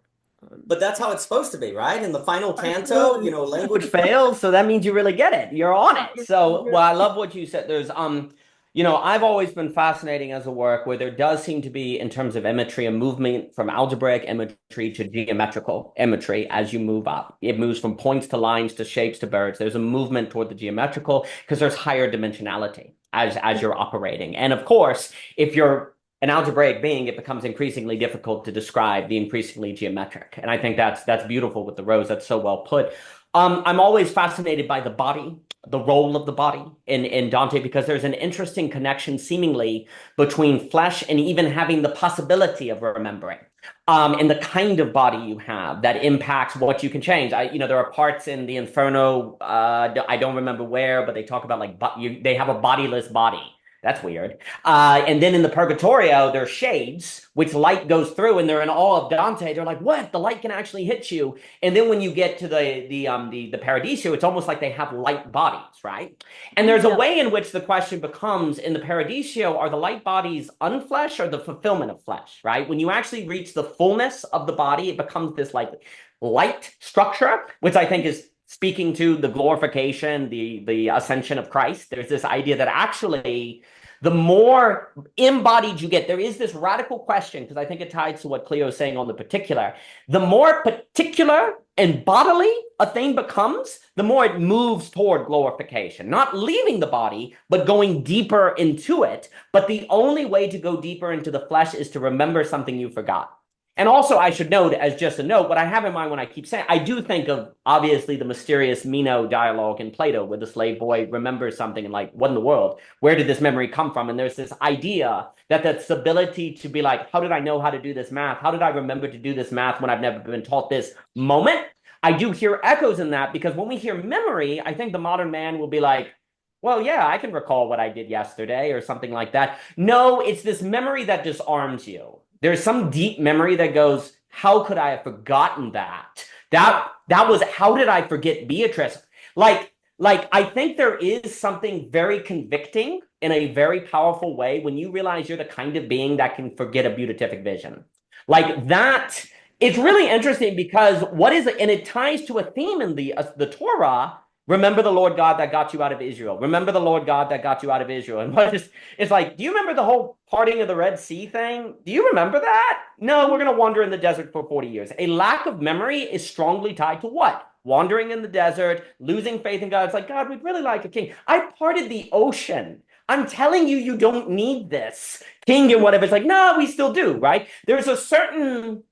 But that's how it's supposed to be, right? In the final canto, Absolutely. language fails, so that means you really get it. You're on it. So, well, I love what you said. There's I've always been fascinating as a work where there does seem to be, in terms of imagery, a movement from algebraic imagery to geometrical imagery as you move up. It moves from points to lines to shapes to birds. There's a movement toward the geometrical because there's higher dimensionality as you're operating. And of course, if you're an algebraic being, it becomes increasingly difficult to describe the increasingly geometric. And I think that's beautiful with the rose. That's so well put. I'm always fascinated by the body, the role of the body in Dante, because there's an interesting connection seemingly between flesh and even having the possibility of remembering. And the kind of body you have that impacts what you can change. There are parts in the Inferno, I don't remember where, but they talk about they have a bodiless body. That's weird. And then in the Purgatorio, there are shades, which light goes through, and they're in awe of Dante. They're like, what? The light can actually hit you. And then when you get to the Paradiso, it's almost like they have light bodies, right? And there's a way in which the question becomes, in the Paradiso, are the light bodies unflesh or the fulfillment of flesh, right? When you actually reach the fullness of the body, it becomes this like light structure, which I think is speaking to the glorification, the ascension of Christ. There's this idea that actually the more embodied you get, there is this radical question, because I think it ties to what Cleo is saying on the particular. The more particular and bodily a thing becomes, the more it moves toward glorification, not leaving the body, but going deeper into it. But the only way to go deeper into the flesh is to remember something you forgot. And also, I should note, as just a note, what I have in mind when I keep saying, I do think of, obviously, the mysterious Meno dialogue in Plato, where the slave boy remembers something and like, what in the world? Where did this memory come from? And there's this idea that that's ability to be like, how did I know how to do this math? How did I remember to do this math when I've never been taught this moment? I do hear echoes in that, because when we hear memory, I think the modern man will be like, well, yeah, I can recall what I did yesterday or something like that. No, it's this memory that disarms you. There's some deep memory that goes, how could I have forgotten that? That was, how did I forget Beatrice? Like I think there is something very convicting in a very powerful way when you realize you're the kind of being that can forget a beatific vision. Like that, it's really interesting because and it ties to a theme in the Torah. Remember the Lord God that got you out of Israel. Remember the Lord God that got you out of Israel. And it's like, do you remember the whole parting of the Red Sea thing? Do you remember that? No, we're going to wander in the desert for 40 years. A lack of memory is strongly tied to what? Wandering in the desert, losing faith in God. It's like, God, we'd really like a king. I parted the ocean. I'm telling you, you don't need this king and whatever. It's like, no, we still do, right? There's a certain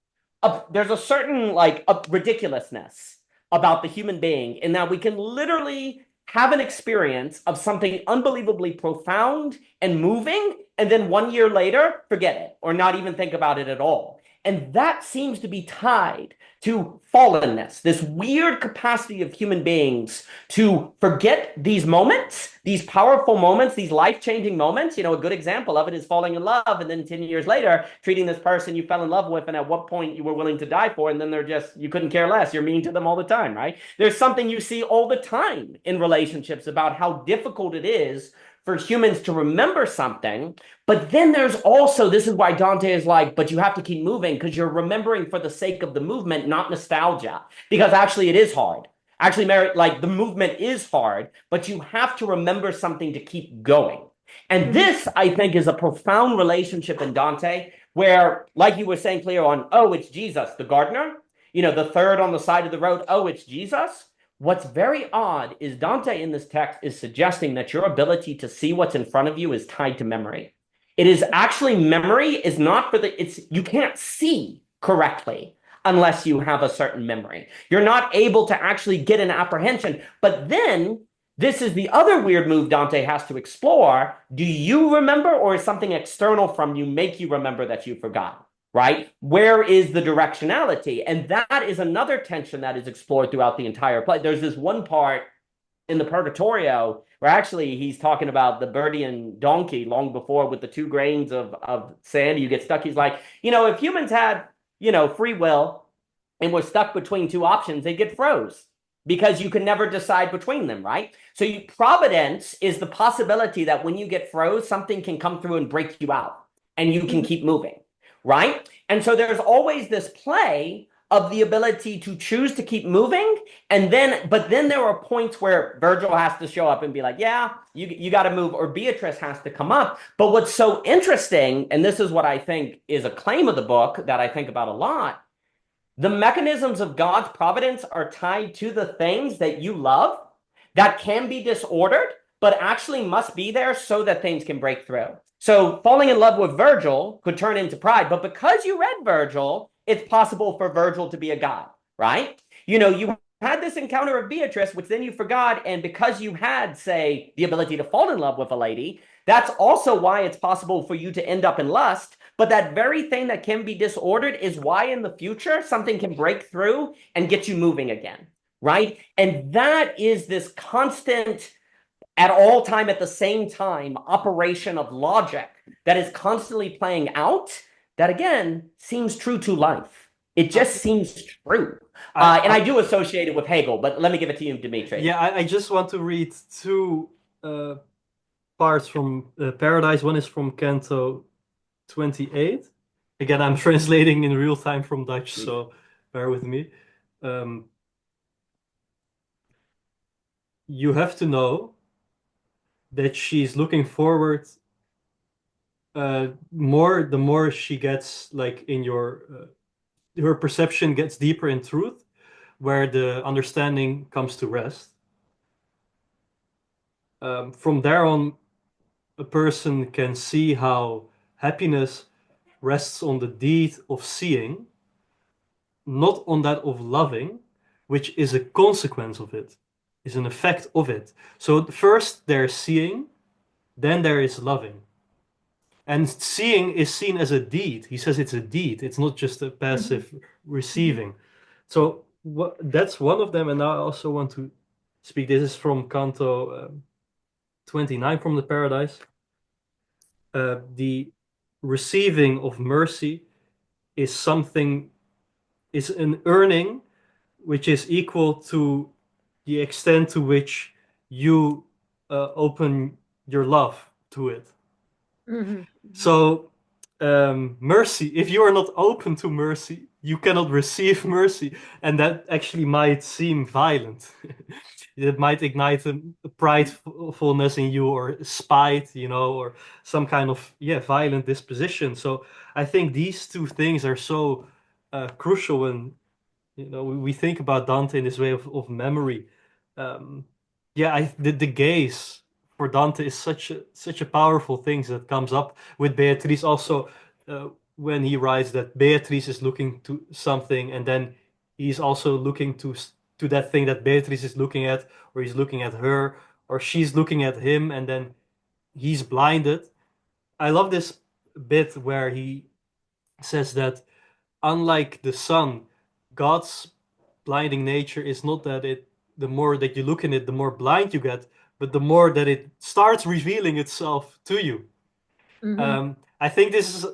like ridiculousness about the human being in that we can literally have an experience of something unbelievably profound and moving, and then 1 year later, forget it or not even think about it at all. And that seems to be tied to fallenness, this weird capacity of human beings to forget these moments, these powerful moments, these life-changing moments. A good example of it is falling in love, and then 10 years later, treating this person you fell in love with and at what point you were willing to die for, and then you couldn't care less. You're mean to them all the time, right? There's something you see all the time in relationships about how difficult it is for humans to remember something. But then there's also, this is why Dante is like, but you have to keep moving because you're remembering for the sake of the movement, not nostalgia, because actually it is hard. Actually, the movement is hard, but you have to remember something to keep going. And this, I think, is a profound relationship in Dante where, like you were saying, Cleo, on, oh, it's Jesus, the gardener, the third on the side of the road, oh, it's Jesus. What's very odd is Dante in this text is suggesting that your ability to see what's in front of you is tied to memory. It is actually, memory is not you can't see correctly unless you have a certain memory. You're not able to actually get an apprehension. But then this is the other weird move Dante has to explore. Do you remember, or is something external from you make you remember that you forgot? Right? Where is the directionality? And that is another tension that is explored throughout the entire play. There's this one part in the Purgatorio where actually he's talking about the Burdian donkey long before with the 2 grains of sand. You get stuck. He's like, if humans had, free will and were stuck between 2 options, they'd get froze because you can never decide between them, right? So providence is the possibility that when you get froze, something can come through and break you out. and you can keep moving, right? And so there's always this play of the ability to choose to keep moving. But then there are points where Virgil has to show up and be like, yeah, you got to move, or Beatrice has to come up. But what's so interesting, and this is what I think is a claim of the book that I think about a lot, the mechanisms of God's providence are tied to the things that you love that can be disordered, but actually must be there so that things can break through. So falling in love with Virgil could turn into pride, but because you read Virgil, it's possible for Virgil to be a god, right? You had this encounter of Beatrice, which then you forgot, and because you had, say, the ability to fall in love with a lady, that's also why it's possible for you to end up in lust. But that very thing that can be disordered is why in the future something can break through and get you moving again, right? And that is this constant, at all time, at the same time, operation of logic that is constantly playing out, that again seems true to life. It just seems true. And I do associate it with Hegel, but let me give it to you, Dimitri. Yeah, I just want to read two parts from Paradise. One is from Canto 28. Again, I'm translating in real time from Dutch, so bear with me. You have to know that she's looking forward more the more she gets like in her perception gets deeper in truth, where the understanding comes to rest. From there on, a person can see how happiness rests on the deed of seeing, not on that of loving, which is a consequence of it, is an effect of it. So first there's seeing, then there is loving. And seeing is seen as a deed. He says it's a deed. It's not just a passive receiving. So that's one of them. And now I also want to speak. This is from Canto 29 from the Paradise. The receiving of mercy is an earning which is equal to the extent to which you open your love to it. So mercy, if you are not open to mercy, you cannot receive mercy, and that actually might seem violent. It might ignite a pridefulness in you, or spite, or some kind of violent disposition. So I think these two things are so crucial when we think about Dante in this way of memory. The gaze for Dante is such a powerful thing that comes up with Beatrice also, when he writes that Beatrice is looking to something, and then he's also looking to that thing that Beatrice is looking at, or he's looking at her, or she's looking at him, and then he's blinded. I love this bit where he says that unlike the sun, God's blinding nature is not that the more that you look in it, the more blind you get, but the more that it starts revealing itself to you. I think this is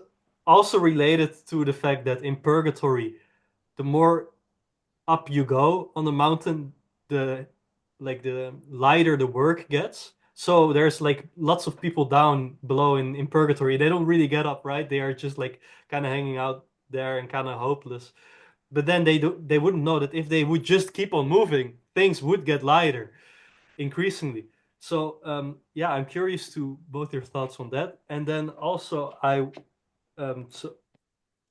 also related to the fact that in purgatory, the more up you go on the mountain, the lighter the work gets. So there's like lots of people down below in purgatory. They don't really get up, right? They are just like kind of hanging out there and kind of hopeless. But then they wouldn't know that if they would just keep on moving, things would get lighter increasingly. So I'm curious to both your thoughts on that. And then also I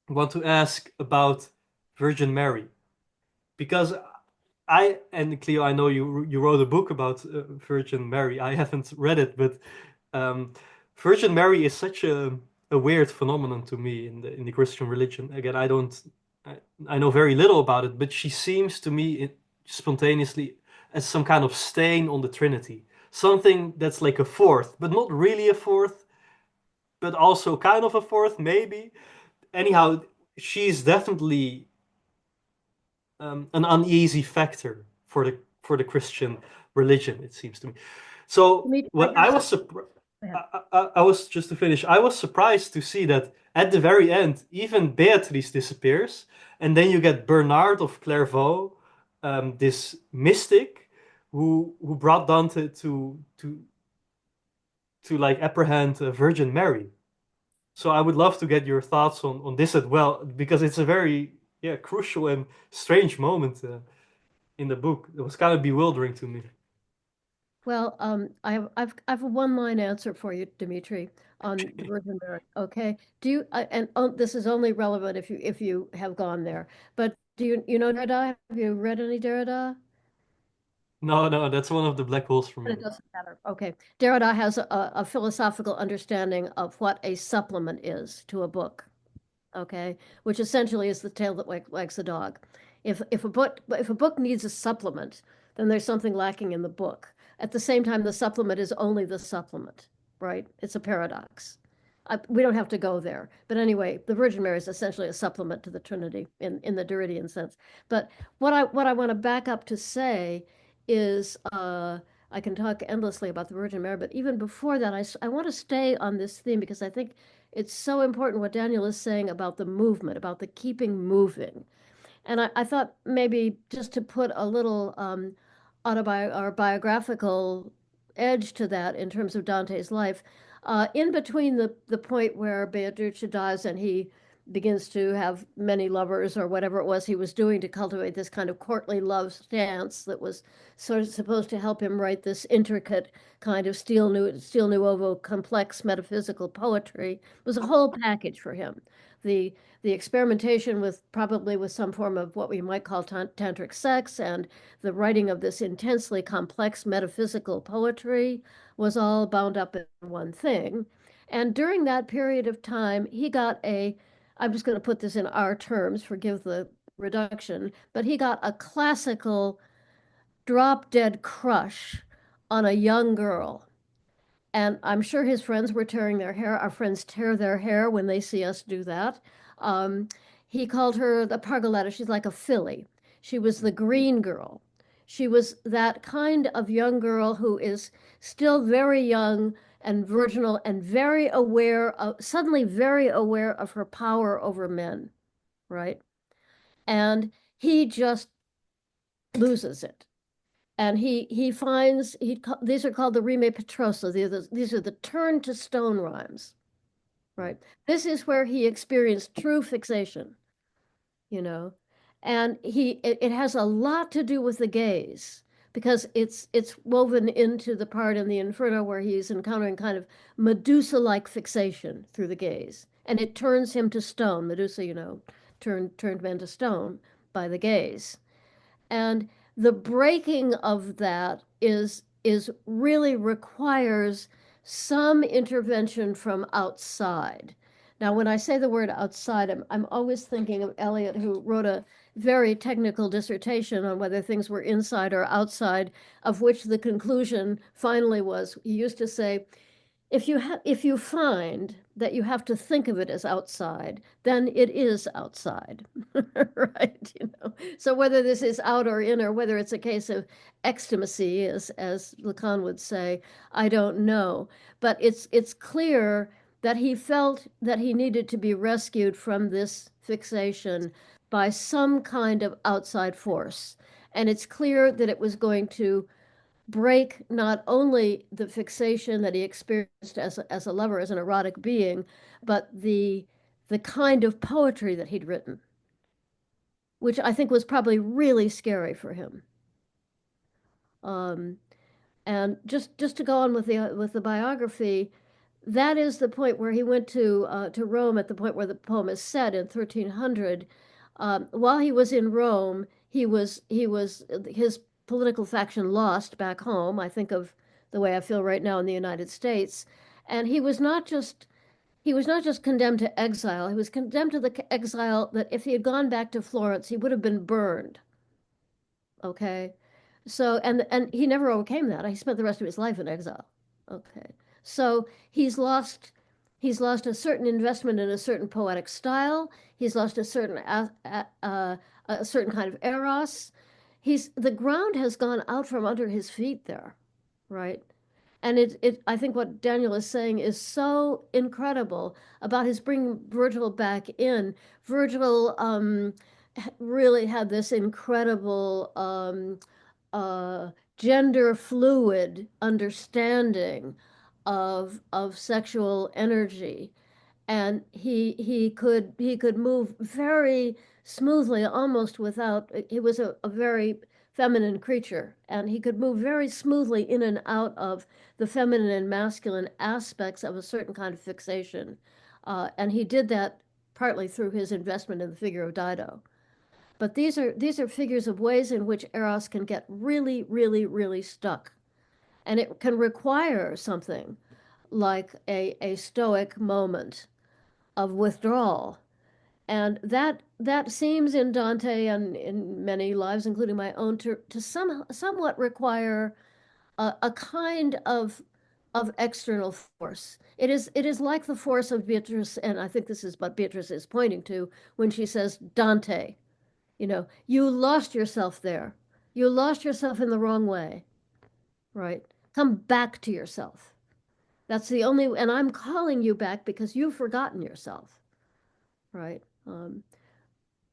want to ask about Virgin Mary, because and Cleo, I know you wrote a book about Virgin Mary. I haven't read it, but Virgin Mary is such a weird phenomenon to me in the Christian religion. Again, I know very little about it, but she seems to me spontaneously as some kind of stain on the Trinity, something that's like a fourth, but not really a fourth, but also kind of a fourth, maybe. Anyhow, she's definitely an uneasy factor for the Christian religion, it seems to me. So what I was surprised. I was just to finish. I was surprised to see that at the very end, even Beatrice disappears, and then you get Bernard of Clairvaux, this mystic who brought Dante to like apprehend Virgin Mary. So I would love to get your thoughts on this as well, because it's a very, yeah, crucial and strange moment in the book. It was kind of bewildering to me. Well, I have a one-line answer for you, Dimitri, on the Virgin Mary. Okay, do you? And this is only relevant if you have gone there. But do you know Derrida? Have you read any Derrida? No, no, that's one of the black holes for But me. it doesn't matter. Okay, Derrida has a philosophical understanding of what a supplement is to a book. Okay, which essentially is the tail that wags the dog. If a book needs a supplement, then there's something lacking in the book. At the same time, the supplement is only the supplement, right? It's a paradox. We don't have to go there, but anyway, the Virgin Mary is essentially a supplement to the Trinity in the Derridian sense. But what I want to back up to say is, I can talk endlessly about the Virgin Mary, but even before that, I want to stay on this theme because I think it's so important what Daniel is saying about the movement, about the keeping moving. And I thought maybe just to put a little or biographical edge to that in terms of Dante's life, in between the point where Beatrice dies and he begins to have many lovers or whatever it was he was doing to cultivate this kind of courtly love stance that was sort of supposed to help him write this intricate kind of stile nuovo complex metaphysical poetry. It was a whole package for him. The the experimentation with probably with some form of what we might call tantric sex and the writing of this intensely complex metaphysical poetry was all bound up in one thing. And during that period of time, he got I'm just going to put this in our terms, forgive the reduction, but he got a classical drop dead crush on a young girl. And I'm sure his friends were tearing their hair. Our friends tear their hair when they see us do that. Um, he called her the Pargoletta. She's like a filly. She was the green girl. She was that kind of young girl who is still very young and virginal and suddenly very aware of her power over men, right? And he just loses it. And he finds these are called the Rime Petrosa. These are the turn to stone rhymes, right? This is where he experienced true fixation, you know, and it has a lot to do with the gaze because it's woven into the part in the Inferno where he's encountering kind of Medusa-like fixation through the gaze, and it turns him to stone. Medusa, turned men to stone by the gaze. And the breaking of that is really requires some intervention from outside. Now, when I say the word outside, I'm always thinking of Eliot, who wrote a very technical dissertation on whether things were inside or outside, of which the conclusion finally was, he used to say, if you find that you have to think of it as outside, then it is outside, right? So whether this is out or in, or whether it's a case of ecstasy, as Lacan would say, I don't know. But it's clear that he felt that he needed to be rescued from this fixation by some kind of outside force. And it's clear that it was going to break not only the fixation that he experienced as a lover, as an erotic being, but the kind of poetry that he'd written, which I think was probably really scary for him. Um, and just to go on with the biography, that is the point where he went to Rome at the point where the poem is set in 1300. While he was in Rome, he was his political faction lost back home. I think of the way I feel right now in the United States, and he was not just condemned to exile. He was condemned to the exile that if he had gone back to Florence, he would have been burned. Okay. So, and he never overcame that. He spent the rest of his life in exile. Okay. So he's lost a certain investment in a certain poetic style. He's lost a certain kind of eros. The ground has gone out from under his feet there, right? And I think what Daniel is saying is so incredible about his bringing Virgil back in. Virgil really had this incredible gender fluid understanding of sexual energy. and he could move very smoothly, almost without. He was a very feminine creature, and he could move very smoothly in and out of the feminine and masculine aspects of a certain kind of fixation, and he did that partly through his investment in the figure of Dido. But these are figures of ways in which Eros can get really, really, really stuck, and it can require something like a stoic moment of withdrawal. And that seems in Dante and in many lives, including my own, to somewhat require a kind of external force. It is like the force of Beatrice, and I think this is what Beatrice is pointing to when she says, Dante, you lost yourself there. You lost yourself in the wrong way, right? Come back to yourself. That's the only, and I'm calling you back because you've forgotten yourself, right?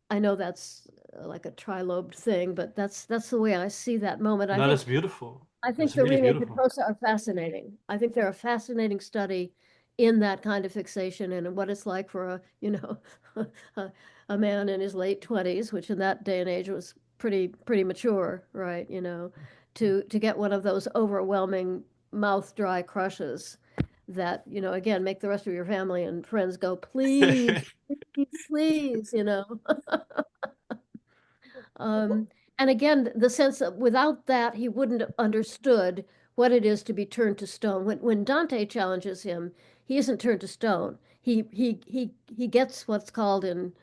I know that's like a trilobed thing, but that's the way I see that moment. I No, think that's beautiful. I think That's the really Rene beautiful. Petrosa are fascinating. I think they're a fascinating study in that kind of fixation and what it's like for a, a man in his late 20s, which in that day and age was pretty mature, right? To get one of those overwhelming mouth dry crushes that, again, make the rest of your family and friends go, please, please, please. And again, the sense that without that, he wouldn't have understood what it is to be turned to stone. When Dante challenges him, he isn't turned to stone. He gets what's called in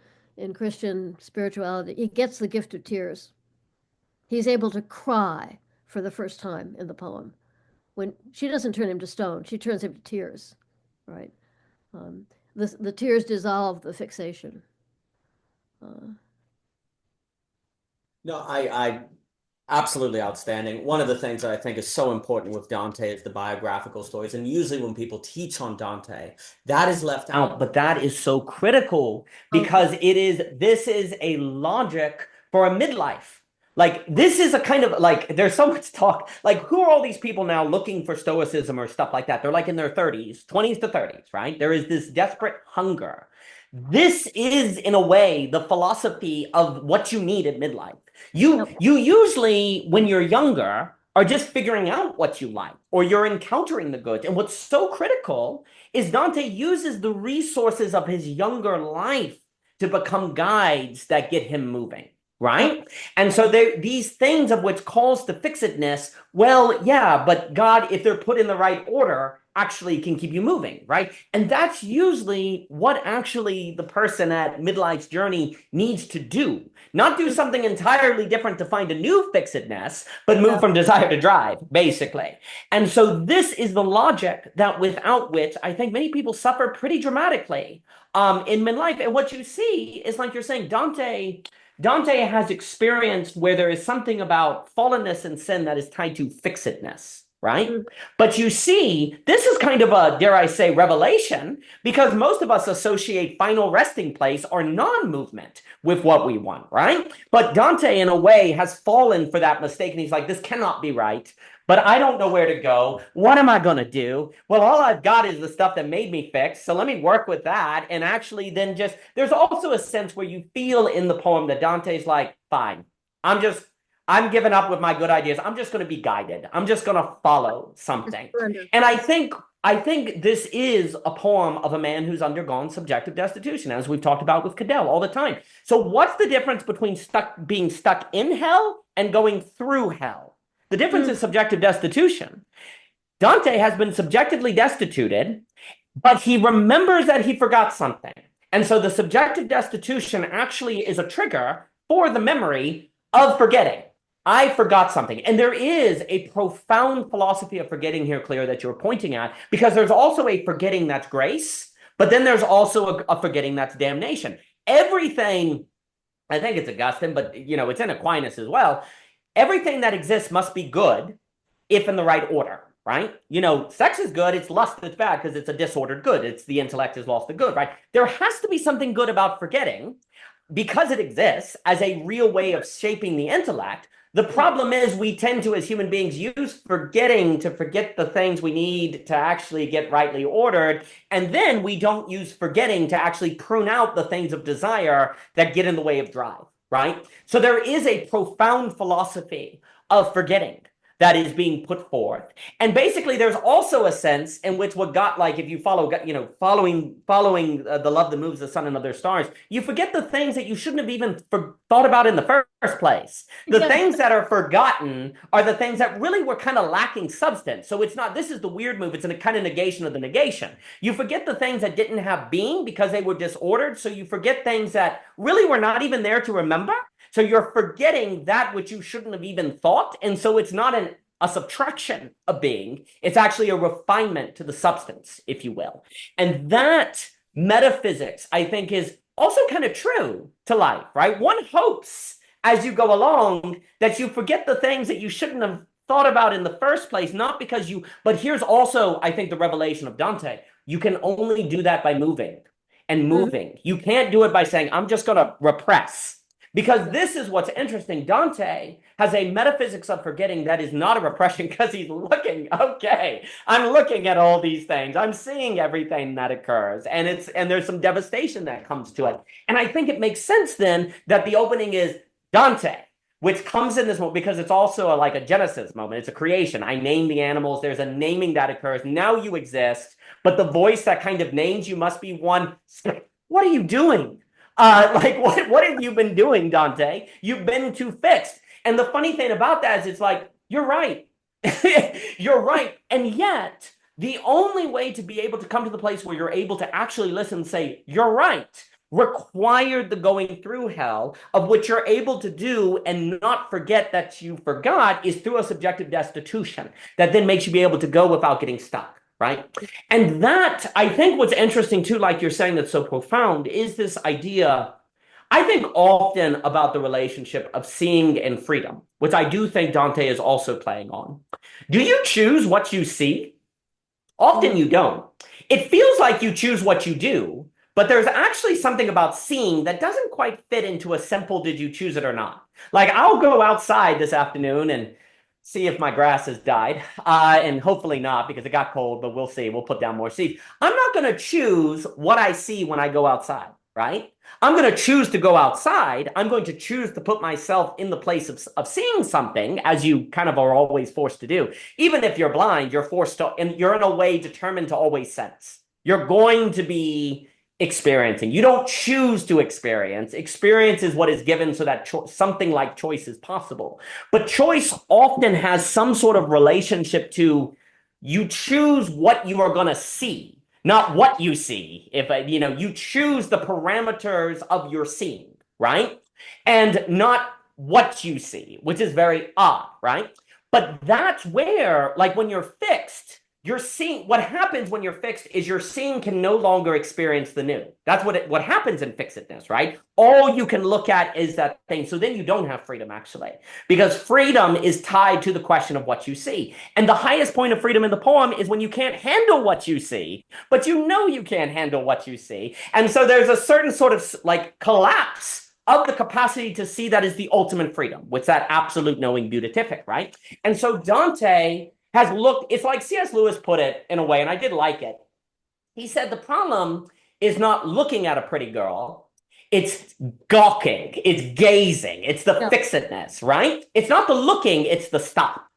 Christian spirituality, he gets the gift of tears. He's able to cry for the first time in the poem. When she doesn't turn him to stone, she turns him to tears, right? The tears dissolve the fixation. No, I absolutely outstanding. One of the things that I think is so important with Dante is the biographical stories. And usually when people teach on Dante, that is left out, but that is so critical because this is a logic for a midlife. Like this is a kind of like there's so much talk. Like who are all these people now looking for stoicism or stuff like that? They're like in their 30s, 20s to 30s, right? There is this desperate hunger. This is in a way the philosophy of what you need at midlife. You usually, when you're younger, are just figuring out what you like, or you're encountering the good. And what's so critical is Dante uses the resources of his younger life to become guides that get him moving, right? And so these things of which calls to fixedness, well, yeah, but God, if they're put in the right order, actually can keep you moving, right? And that's usually what actually the person at midlife's journey needs to do. Not do something entirely different to find a new fixedness, but move from desire to drive, basically. And so this is the logic that without which I think many people suffer pretty dramatically in midlife. And what you see is, like you're saying, Dante has experienced where there is something about fallenness and sin that is tied to fixedness, right? But you see, this is kind of a, dare I say, revelation, because most of us associate final resting place or non-movement with what we want, right? But Dante, in a way, has fallen for that mistake, and he's like, this cannot be right, but I don't know where to go. What am I going to do? Well, all I've got is the stuff that made me fix, so let me work with that, and actually then just, there's also a sense where you feel in the poem that Dante's like, fine, I'm giving up with my good ideas. I'm just going to be guided. I'm just going to follow something. And I think this is a poem of a man who's undergone subjective destitution, as we've talked about with Cadell all the time. So what's the difference between being stuck in hell and going through hell? The difference is subjective destitution. Dante has been subjectively destituted, but he remembers that he forgot something. And so the subjective destitution actually is a trigger for the memory of forgetting. I forgot something. And there is a profound philosophy of forgetting here, Cleo, that you're pointing at, because there's also a forgetting that's grace, but then there's also a forgetting that's damnation. Everything, I think it's Augustine, but it's in Aquinas as well. Everything that exists must be good if in the right order, right? Sex is good, it's lust that's bad because it's a disordered good. It's the intellect has lost the good, right? There has to be something good about forgetting because it exists as a real way of shaping the intellect. The problem is we tend to, as human beings, use forgetting to forget the things we need to actually get rightly ordered. And then we don't use forgetting to actually prune out the things of desire that get in the way of drive, right? So there is a profound philosophy of forgetting that is being put forth. And basically, there's also a sense in which what got, like, if you follow, following the love that moves the sun and other stars, you forget the things that you shouldn't have even thought about in the first place. The things that are forgotten are the things that really were kind of lacking substance. So it's not, this is the weird move. It's a kind of negation of the negation. You forget the things that didn't have being because they were disordered. So you forget things that really were not even there to remember. So you're forgetting that which you shouldn't have even thought. And so it's not a subtraction of being. It's actually a refinement to the substance, if you will. And that metaphysics, I think, is also kind of true to life, right? One hopes as you go along that you forget the things that you shouldn't have thought about in the first place, not because you, but here's also, I think, the revelation of Dante. You can only do that by moving and moving. You can't do it by saying, I'm just going to repress. Because this is what's interesting. Dante has a metaphysics of forgetting that is not a repression because he's looking, okay, I'm looking at all these things. I'm seeing everything that occurs. And there's some devastation that comes to it. And I think it makes sense then that the opening is Dante, which comes in this moment because it's also like a Genesis moment. It's a creation. I name the animals. There's a naming that occurs. Now you exist. But the voice that kind of names you must be one. What are you doing? What have you been doing, Dante? You've been too fixed. And the funny thing about that is it's like, you're right. You're right. And yet, the only way to be able to come to the place where you're able to actually listen and say, you're right, required the going through hell, of which you're able to do and not forget that you forgot, is through a subjective destitution that then makes you be able to go without getting stuck. Right. And that, I think what's interesting too, like you're saying, that's so profound, is this idea, I think often about the relationship of seeing and freedom, which I do think Dante is also playing on. Do you choose what you see? Often you don't. It feels like you choose what you do, but there's actually something about seeing that doesn't quite fit into a simple, did you choose it or not? Like, I'll go outside this afternoon and see if my grass has died, and hopefully not because it got cold, but we'll see. We'll put down more seeds. I'm not going to choose what I see when I go outside, right? I'm going to choose to go outside. I'm going to choose to put myself in the place of seeing something, as you kind of are always forced to do. Even if you're blind, you're forced to, and you're in a way determined to always sense. You're going to be experiencing. You don't choose to experience. Experience is what is given so that something like choice is possible. But choice often has some sort of relationship to you choose what you are going to see, not what you see. If you choose the parameters of your seeing, right? And not what you see, which is very odd, right? But that's where, like, when you're fixed, you're seeing, what happens when you're fixed is your seeing can no longer experience the new. That's what happens in fixedness, right? All you can look at is that thing. So then you don't have freedom, actually, because freedom is tied to the question of what you see. And the highest point of freedom in the poem is when you can't handle what you see, but you know you can't handle what you see. And so there's a certain sort of like collapse of the capacity to see that is the ultimate freedom, which that absolute knowing beatific, right? And so Dante has looked, it's like C.S. Lewis put it in a way, and I did like it. He said the problem is not looking at a pretty girl, it's gawking, it's gazing, it's the fixedness, right? It's not the looking, it's the stop.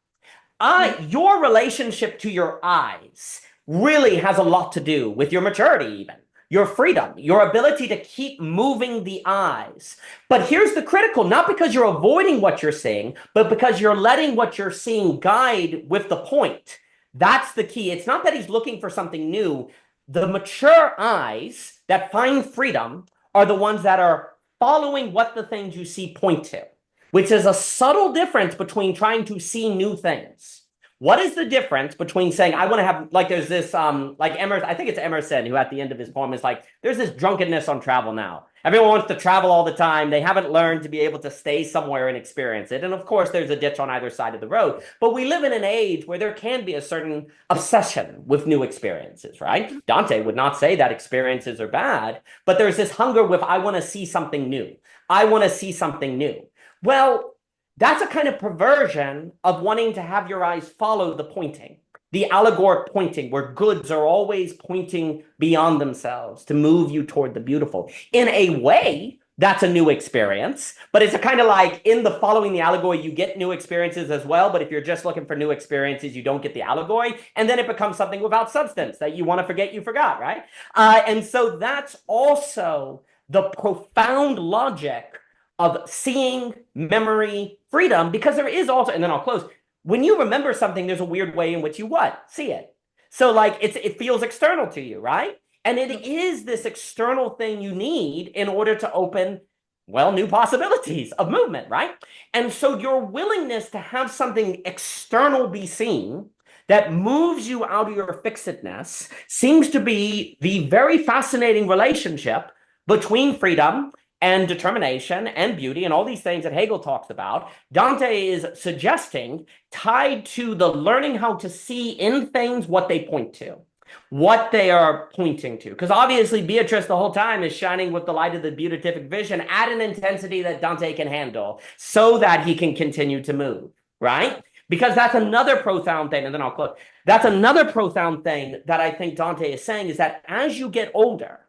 Your relationship to your eyes really has a lot to do with your maturity even. Your freedom, your ability to keep moving the eyes. But here's the critical, not because you're avoiding what you're seeing, but because you're letting what you're seeing guide with the point. That's the key. It's not that he's looking for something new. The mature eyes that find freedom are the ones that are following what the things you see point to, which is a subtle difference between trying to see new things. What is the difference between saying, I want to have, like, there's this, like Emerson, I think it's Emerson, who at the end of his poem is like, there's this drunkenness on travel now. Everyone wants to travel all the time. They haven't learned to be able to stay somewhere and experience it. And of course, there's a ditch on either side of the road. But we live in an age where there can be a certain obsession with new experiences, right? Dante would not say that experiences are bad, but there's this hunger with, I want to see something new. I want to see something new. Well, That's a kind of perversion of wanting to have your eyes follow the pointing, the allegoric pointing, where goods are always pointing beyond themselves to move you toward the beautiful. In a way, that's a new experience, but it's a kind of like in the following the allegory, you get new experiences as well. But if you're just looking for new experiences, you don't get the allegory. And then it becomes something without substance that you want to forget you forgot, right? And so that's also the profound logic of seeing, memory, freedom, because there is also, and then I'll close. When you remember something, there's a weird way in which you what? See it. So like it feels external to you, right? And it is this external thing you need in order to open, well, new possibilities of movement, right? And so your willingness to have something external be seen that moves you out of your fixedness seems to be the very fascinating relationship between freedom and determination and beauty and all these things that Hegel talks about. Dante is suggesting tied to the learning how to see in things what they point to, what they are pointing to. Because obviously Beatrice the whole time is shining with the light of the beatific vision at an intensity that Dante can handle so that he can continue to move, right? Because that's another profound thing, and then I'll close. That's another profound thing that I think Dante is saying is that as you get older,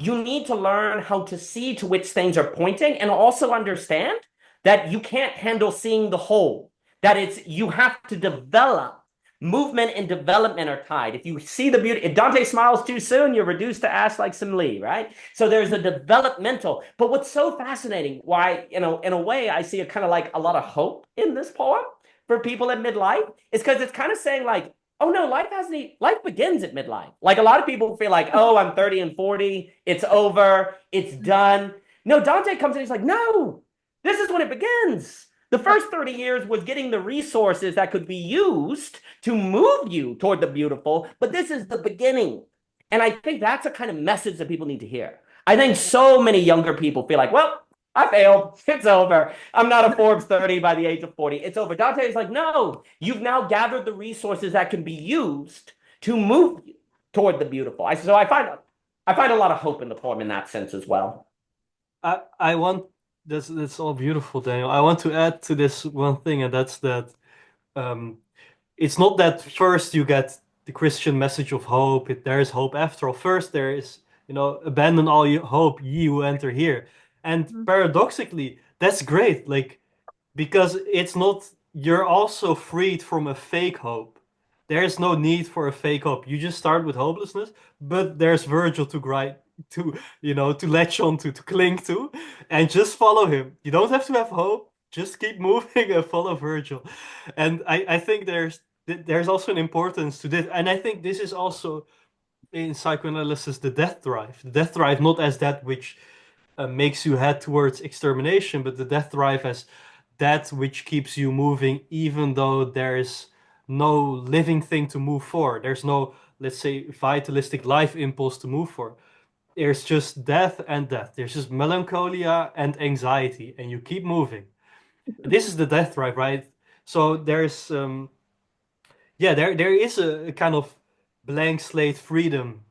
you need to learn how to see to which things are pointing and also understand that you can't handle seeing the whole, that it's you have to develop. Movement and development are tied. If you see the beauty, if Dante smiles too soon, you're reduced to ash like some Lee, right? So there's a developmental. But what's so fascinating, why, in a way, I see a kind of like a lot of hope in this poem for people at midlife, is because it's kind of saying like, oh no, life begins at midlife. Like a lot of people feel like, oh, I'm 30 and 40, it's over, it's done. No, Dante comes in, he's like, no, this is when it begins. The first 30 years was getting the resources that could be used to move you toward the beautiful, but this is the beginning. And I think that's a kind of message that people need to hear. I think so many younger people feel like, well, I failed. It's over. I'm not a Forbes 30 by the age of 40. It's over. Dante is like, no, you've now gathered the resources that can be used to move you toward the beautiful. So I find a lot of hope in the poem in that sense as well. I want this. That's all beautiful, Daniel. I want to add to this one thing, and that's that um, it's not that first you get the Christian message of hope. There is hope after all. First, there is, abandon all your hope, ye who enter here. And paradoxically, that's great. Like, because it's not, you're also freed from a fake hope. There's no need for a fake hope. You just start with hopelessness, but there's Virgil to grind, to latch on to cling to, and just follow him. You don't have to have hope. Just keep moving and follow Virgil. And I think there's also an importance to this. And I think this is also in psychoanalysis the death drive. The death drive not as that which makes you head towards extermination, but the death drive as that which keeps you moving, even though there is no living thing to move for. There's no, let's say, vitalistic life impulse to move for. There's just death and death. There's just melancholia and anxiety, and you keep moving. This is the death drive, right? So there's, yeah, there is a kind of blank slate freedom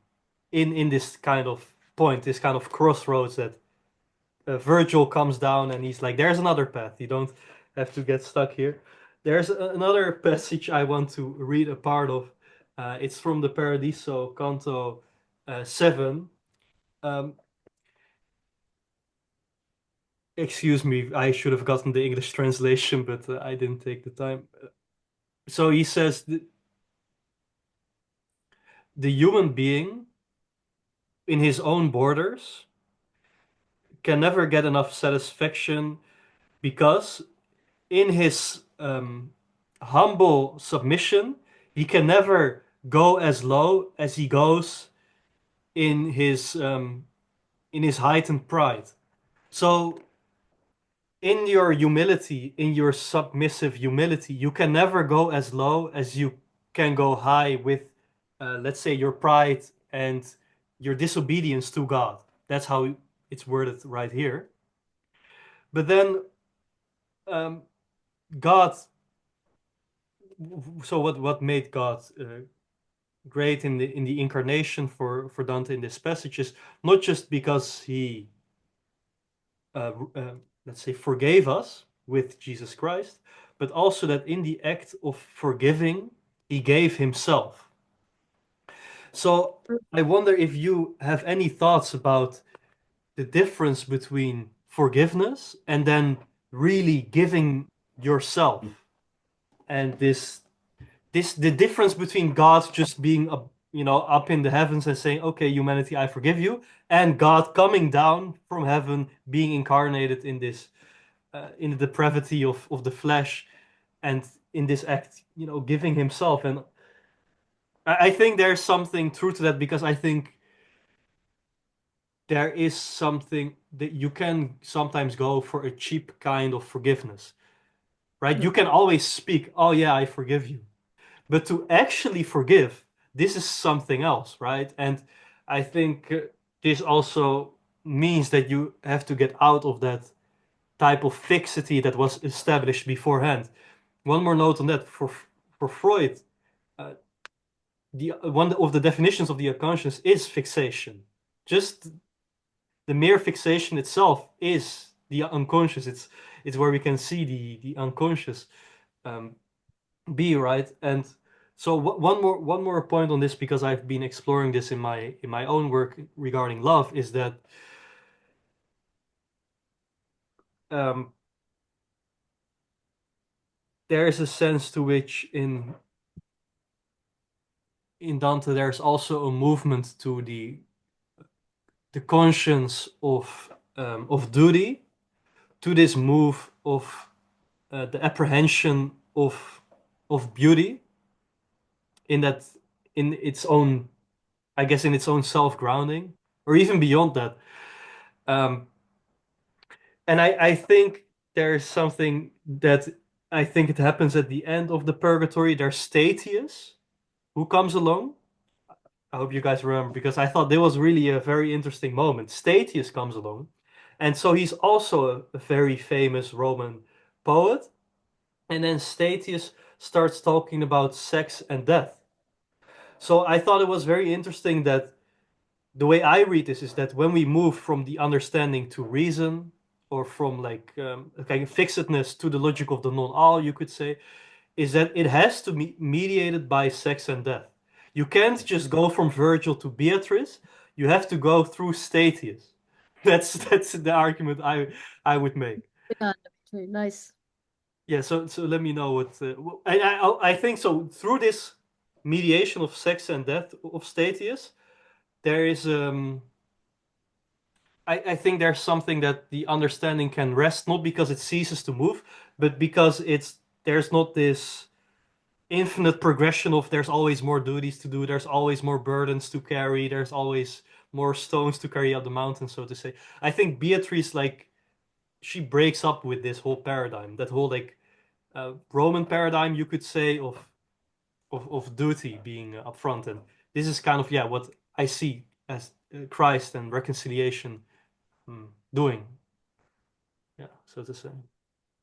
in this kind of point, this kind of crossroads that Virgil comes down and he's like, there's another path. You don't have to get stuck here. There's another passage I want to read a part of. It's from the Paradiso, Canto 7. Um, excuse me, I should have gotten the English translation, but I didn't take the time. So he says, the human being in his own borders can never get enough satisfaction because in his humble submission, he can never go as low as he goes in his heightened pride. So in your humility, in your submissive humility, you can never go as low as you can go high with, let's say, your pride and your disobedience to God. That's how it's worded right here. But then um, God, so what made God great in the incarnation for Dante in this passage is not just because he let's say, forgave us with Jesus Christ, but also that in the act of forgiving, he gave himself. So I wonder if you have any thoughts about the difference between forgiveness and then really giving yourself, and this the difference between God just being up, up in the heavens and saying, "Okay, humanity, I forgive you," and God coming down from heaven, being incarnated in this in the depravity of the flesh, and in this act, giving himself. And I think there's something true to that, because I think there is something that you can sometimes go for a cheap kind of forgiveness, right? You can always speak, "Oh yeah, I forgive you." But to actually forgive, this is something else, right? And I think this also means that you have to get out of that type of fixity that was established beforehand. One more note on that. For Freud, uh, the one of the definitions of the unconscious is fixation. Just the mere fixation itself is the unconscious. It's where we can see the unconscious um, be, right. And so one more point on this, because I've been exploring this in my own work regarding love, is that um, there is a sense to which in Dante there's also a movement to the conscience of duty, to this move of the apprehension of beauty, in that, in its own, I guess, in its own self-grounding, or even beyond that. Um, and I think there's something that I think it happens at the end of the purgatory. There's Statius who comes along. I hope you guys remember, because I thought there was really a very interesting moment. Statius comes along, and so he's also a very famous Roman poet. And then Statius starts talking about sex and death. So I thought it was very interesting that the way I read this is that when we move from the understanding to reason, or from like a kind of fixedness to the logic of the non-all, you could say, is that it has to be mediated by sex and death. You can't just go from Virgil to Beatrice. You have to go through Statius. That's the argument I would make. Yeah, nice. Yeah. So let me know what I think. So through this mediation of sex and death of Statius, there is I think there's something that the understanding can rest, not because it ceases to move, but because there's not this infinite progression of there's always more duties to do, there's always more burdens to carry, there's always more stones to carry up the mountain, so to say. I think Beatrice, like, she breaks up with this whole paradigm, that whole like Roman paradigm, you could say, of duty being upfront. And this is kind of, yeah, what I see as Christ and reconciliation doing. Yeah, so to say.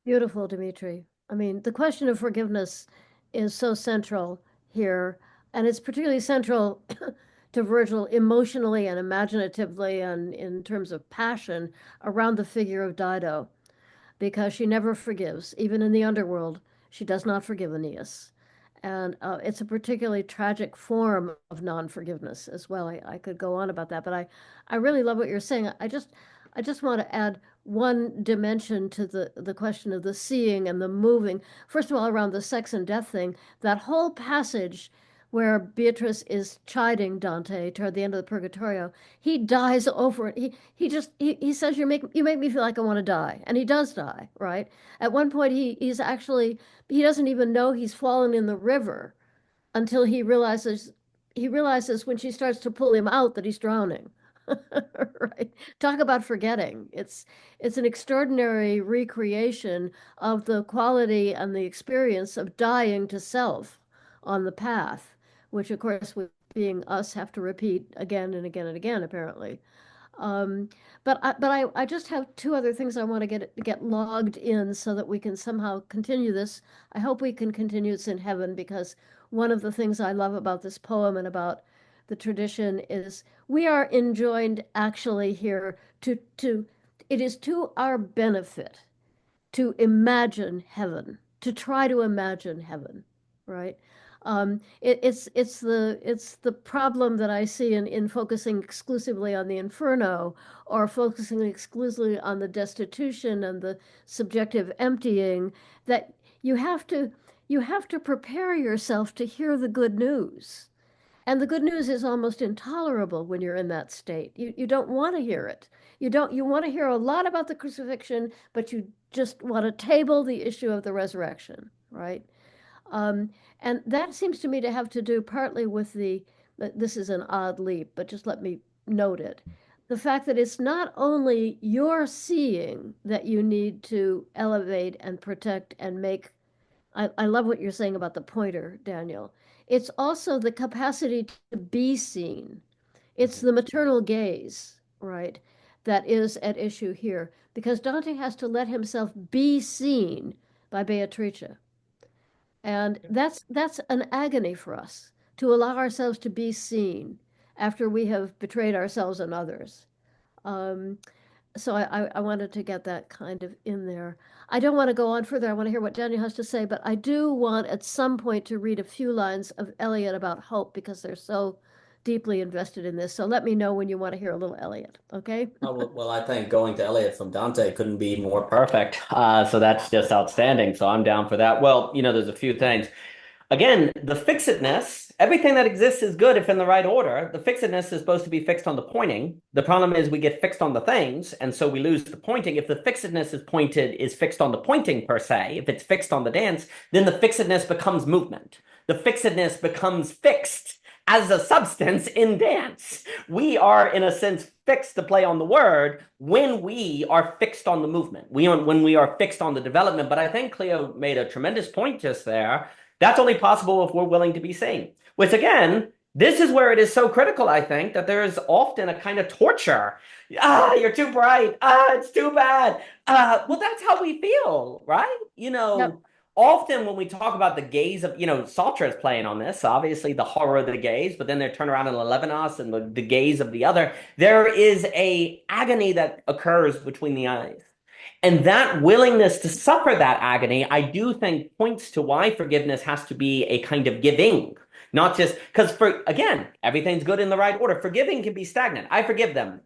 Beautiful, Dimitri. I mean, the question of forgiveness is so central here, and it's particularly central to Virgil emotionally and imaginatively and in terms of passion around the figure of Dido, because she never forgives. Even in the underworld, she does not forgive Aeneas. And it's a particularly tragic form of non-forgiveness as well. I could go on about that, but I really love what you're saying. I just want to add one dimension to the question of the seeing and the moving. First of all, around the sex and death thing, that whole passage where Beatrice is chiding Dante toward the end of the Purgatorio, he dies over it. He says, you make me feel like I want to die, and he does die, right? At one point, he doesn't even know he's fallen in the river until he realizes when she starts to pull him out that he's drowning. Right. Talk about forgetting. It's an extraordinary recreation of the quality and the experience of dying to self on the path, which of course we, being us, have to repeat again and again and again, apparently. Um, but I just have two other things I want to get logged in so that we can somehow continue this. I hope we can continue this in heaven, because one of the things I love about this poem and about the tradition is we are enjoined actually here to it is to our benefit to imagine heaven, to try to imagine heaven, right? It's the problem that I see in focusing exclusively on the inferno, or focusing exclusively on the destitution and the subjective emptying, that you have to you have to prepare yourself to hear the good news. And the good news is almost intolerable when you're in that state. You don't want to hear it. You want to hear a lot about the crucifixion, but you just want to table the issue of the resurrection, right? Um, and that seems to me to have to do partly with this is an odd leap, but just let me note it. The fact that it's not only your seeing that you need to elevate and protect and make. I love what you're saying about the pointer, Daniel. It's also the capacity to be seen. It's the maternal gaze, right, that is at issue here, because Dante has to let himself be seen by Beatrice. And that's an agony for us, to allow ourselves to be seen after we have betrayed ourselves and others. Um, so I wanted to get that kind of in there. I don't want to go on further. I want to hear what Daniel has to say, but I do want at some point to read a few lines of Eliot about hope, because they're so deeply invested in this. So let me know when you want to hear a little Eliot, okay? Oh, well, I think going to Eliot from Dante couldn't be more perfect. So that's just outstanding. So I'm down for that. Well, there's a few things. Again, the fixedness, everything that exists is good if in the right order. The fixedness is supposed to be fixed on the pointing. The problem is we get fixed on the things, and so we lose the pointing. If the fixedness is fixed on the pointing per se, if it's fixed on the dance, then the fixedness becomes movement. The fixedness becomes fixed as a substance in dance. We are, in a sense, fixed, to play on the word, when we are fixed on the movement, when we are fixed on the development. But I think Cleo made a tremendous point just there. That's only possible if we're willing to be seen, which again, this is where it is so critical, I think, that there is often a kind of torture. You're too bright. It's too bad. Well, that's how we feel, right? Yep. Often when we talk about the gaze of, Sartre is playing on this, obviously the horror of the gaze, but then they turn around in Levinas and the gaze of the other. There is a agony that occurs between the eyes. And that willingness to suffer that agony, I do think, points to why forgiveness has to be a kind of giving, not just because, again, everything's good in the right order. Forgiving can be stagnant. I forgive them.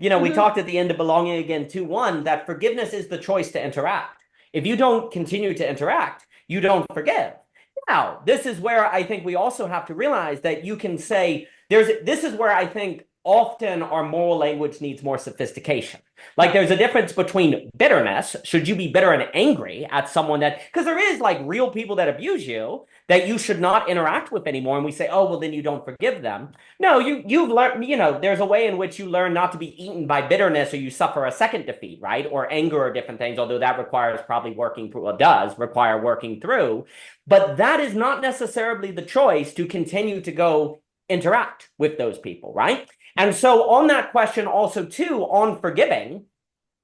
We talked at the end of Belonging Again 2:1 that forgiveness is the choice to interact. If you don't continue to interact, you don't forgive. Now, this is where I think we also have to realize that you can say, this is where I think often our moral language needs more sophistication. Like there's a difference between bitterness. Should you be bitter and angry at someone because there is like real people that abuse you that you should not interact with anymore. And we say, oh, well, then you don't forgive them. No, you've learned, there's a way in which you learn not to be eaten by bitterness, or you suffer a second defeat, right? Or anger, or different things, although that requires probably working through, or does require working through. But that is not necessarily the choice to continue to go interact with those people, right? And so on that question also too, on forgiving,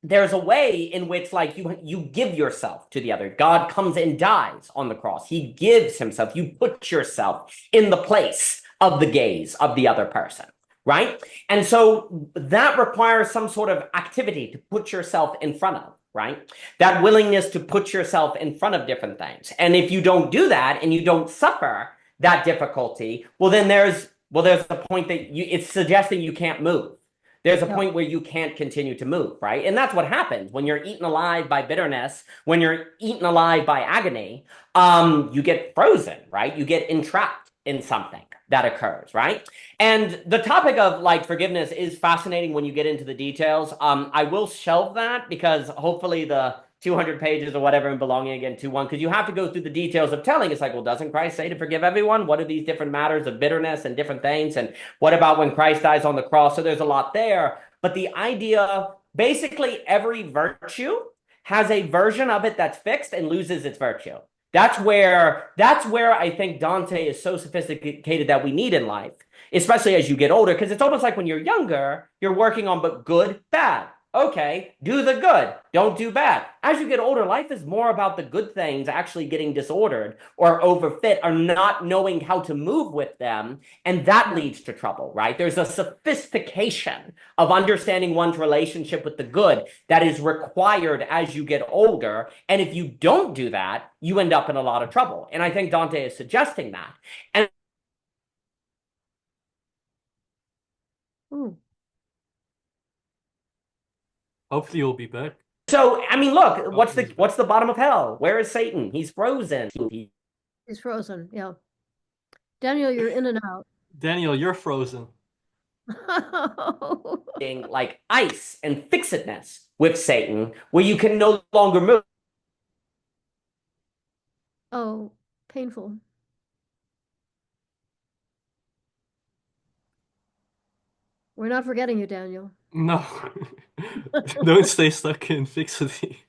there's a way in which like you give yourself to the other. God comes and dies on the cross. He gives himself. You put yourself in the place of the gaze of the other person, right? And so that requires some sort of activity to put yourself in front of, right? That willingness to put yourself in front of different things. And if you don't do that and you don't suffer that difficulty, well, then there's the point that it's suggesting you can't move. There's a point where you can't continue to move, right? And that's what happens when you're eaten alive by bitterness, when you're eaten alive by agony, you get frozen, right? You get entrapped in something that occurs, right? And the topic of like forgiveness is fascinating when you get into the details. I will shelve that because hopefully the 200 pages or whatever in Belonging Again 2:1, because you have to go through the details of telling. It's like, well, doesn't Christ say to forgive everyone? What are these different matters of bitterness and different things? And what about when Christ dies on the cross? So there's a lot there. But the idea, basically every virtue has a version of it that's fixed and loses its virtue. That's where I think Dante is so sophisticated that we need in life, especially as you get older, because it's almost like when you're younger, you're working on but good, bad. Okay, do the good, don't do bad. As you get older, life is more about the good things actually getting disordered or overfit or not knowing how to move with them. And that leads to trouble, right? There's a sophistication of understanding one's relationship with the good that is required as you get older. And if you don't do that, you end up in a lot of trouble. And I think Dante is suggesting that. And Ooh. Hopefully you'll be back. so, I mean, look, Oh, he's back. what's the bottom of hell? Where is Satan? He's frozen. He's frozen. Yeah. Daniel, you're in and out. Daniel, you're frozen. Being like ice and fixedness with Satan, where you can no longer move. Oh, painful. We're not forgetting you, Daniel. No. Don't stay stuck in fixity.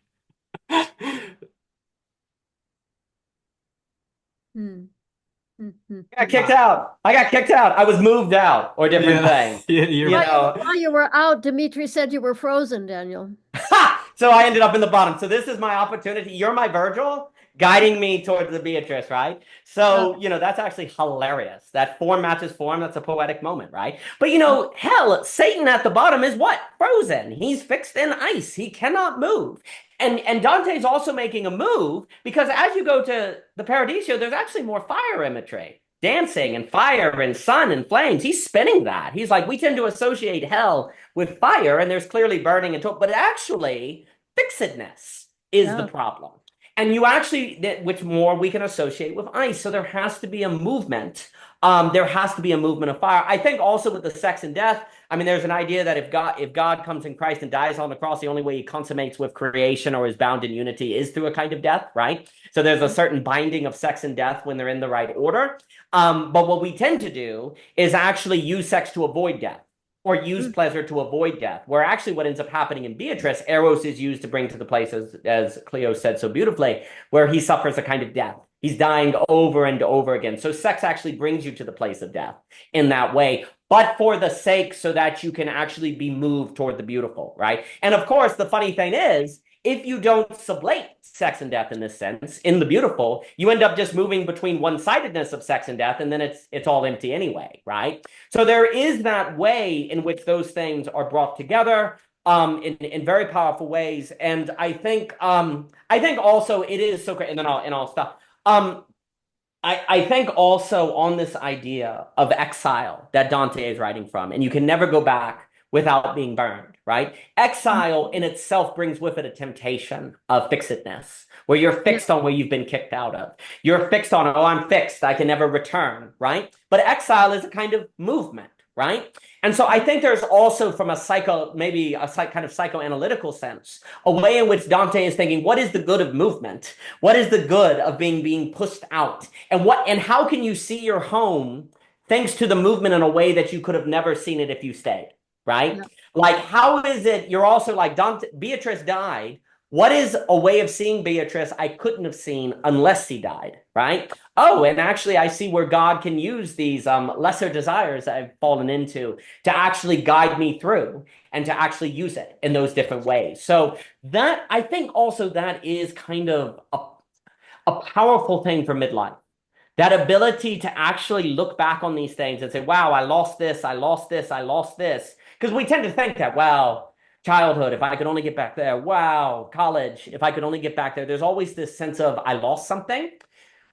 Hmm. Hmm, hmm, I got hmm. kicked out. I got kicked out. I was moved out, or different thing. Yeah, you're You right. know. While you were out, Dimitri said you were frozen, Daniel. Ha! So I ended up in the bottom. So this is my opportunity. You're my Virgil, guiding me towards the Beatrice, right? So, that's actually hilarious. That form matches form. That's a poetic moment, right? But, hell, Satan at the bottom is what? Frozen. He's fixed in ice. He cannot move. And Dante's also making a move because as you go to the Paradiso, there's actually more fire imagery. Dancing and fire and sun and flames. He's spinning that. He's like, we tend to associate hell with fire, and there's clearly burning and but actually, fixedness is the problem. And you actually, which more we can associate with ice. So there has to be a movement. There has to be a movement of fire. I think also with the sex and death, I mean, there's an idea that if God comes in Christ and dies on the cross, the only way he consummates with creation or is bound in unity is through a kind of death, right? So there's a certain binding of sex and death when they're in the right order. But what we tend to do is actually use sex to avoid death or use pleasure to avoid death, where actually what ends up happening in Beatrice, Eros is used to bring to the place, as Cleo said so beautifully, where he suffers a kind of death. He's dying over and over again. So sex actually brings you to the place of death in that way, but for the sake so that you can actually be moved toward the beautiful, right? And of course, the funny thing is, if you don't sublate sex and death in this sense, in the beautiful, you end up just moving between one-sidedness of sex and death, and then it's all empty anyway, right? So there is that way in which those things are brought together in very powerful ways. And I think also it is so great, and then I'll stop. I think also on this idea of exile that Dante is writing from, and you can never go back without being burned, right? Exile in itself brings with it a temptation of fixedness, where you're fixed on where you've been kicked out of. You're fixed on, oh, I'm fixed, I can never return, right? But exile is a kind of movement, right? And so I think there's also from maybe a kind of psychoanalytical sense, a way in which Dante is thinking, what is the good of movement? What is the good of being pushed out? And how can you see your home thanks to the movement in a way that you could have never seen it if you stayed? Right? Yeah. Like, how is it you're also like Beatrice died. What is a way of seeing Beatrice I couldn't have seen unless he died, right? Oh, and actually I see where God can use these lesser desires I've fallen into to actually guide me through and to actually use it in those different ways. So that, I think also that is kind of a powerful thing for midlife. That ability to actually look back on these things and say, wow, I lost this, I lost this, I lost this. Because we tend to think that, wow, childhood, if I could only get back there. Wow, college, if I could only get back there. There's always this sense of, I lost something.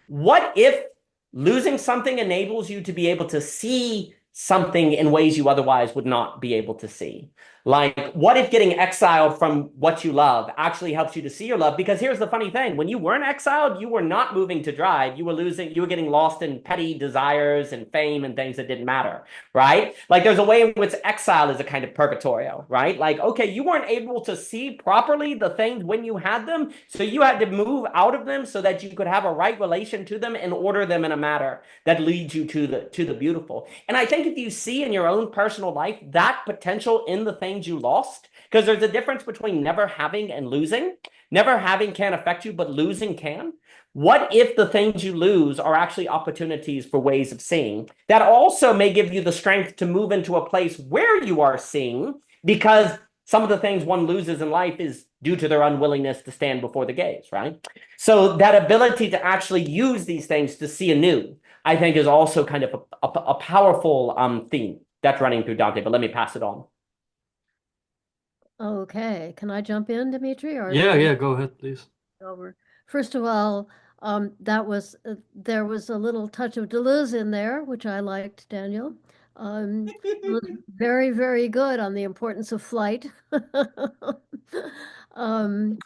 What if losing something enables you to be able to see something in ways you otherwise would not be able to see? Like, what if getting exiled from what you love actually helps you to see your love? Because here's the funny thing. When you weren't exiled, you were not moving to drive. You were getting lost in petty desires and fame and things that didn't matter, right? Like, there's a way in which exile is a kind of purgatorio, right? Like, okay, you weren't able to see properly the things when you had them, so you had to move out of them so that you could have a right relation to them and order them in a manner that leads you to the beautiful. And I think if you see in your own personal life that potential in the things you lost, because there's a difference between never having and losing. Never having can affect you, but losing can. What if the things you lose are actually opportunities for ways of seeing that also may give you the strength to move into a place where you are seeing, because some of the things one loses in life is due to their unwillingness to stand before the gaze, right? So that ability to actually use these things to see anew, I think, is also kind of a powerful theme that's running through Dante. But let me pass it on. Okay, can I jump in, Dimitri, or Yeah, are you yeah, go ahead, please. over? First of all, that was there was a little touch of Deleuze in there, which I liked, Daniel. Was very, very good on the importance of flight. Um,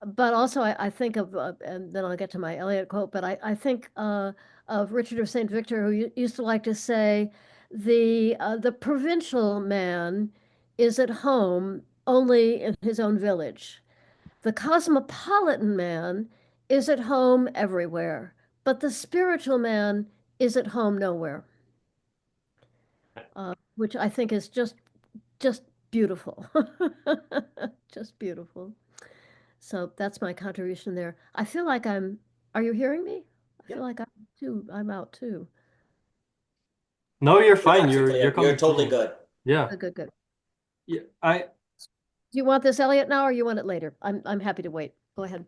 but also, I think of, and then I'll get to my Eliot quote, but I think of Richard of St. Victor, who used to like to say, the provincial man is at home only in his own village. The cosmopolitan man is at home everywhere, but the spiritual man is at home nowhere, which I think is just beautiful, just beautiful. So that's my contribution there. I feel like are you hearing me? I feel Yep. like I'm out too. No, you're You're fine. actually, You're Cleo, you're coming totally through. good. Yeah. Good, good, good. Yeah. I Do you want this, Elliot, now, or you want it later? I'm happy to wait. Go ahead.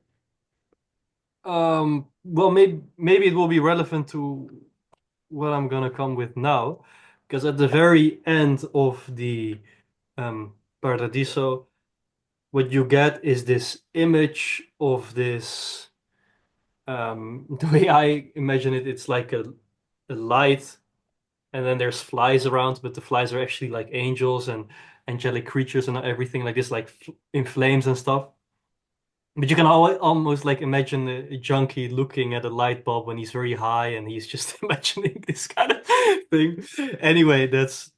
well, maybe it will be relevant to what I'm gonna come with now, because at the very end of the Paradiso, what you get is this image of this the way I imagine it, it's like a light, and then there's flies around, but the flies are actually like angels and angelic creatures and everything like this, like in flames and stuff. But you can almost like imagine a junkie looking at a light bulb when he's very high and he's just imagining this kind of thing. Anyway, that's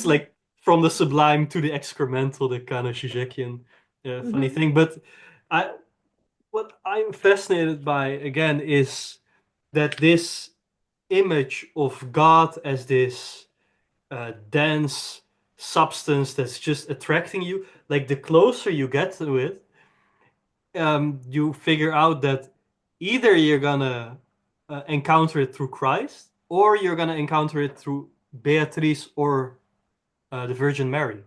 like from the sublime to the excremental, the kind of Žižekian funny Mhm. thing. But I what I'm fascinated by again is that this image of God as this dense substance that's just attracting you, like the closer you get to it, you figure out that either you're gonna encounter it through Christ or you're gonna encounter it through Beatrice or the Virgin Mary.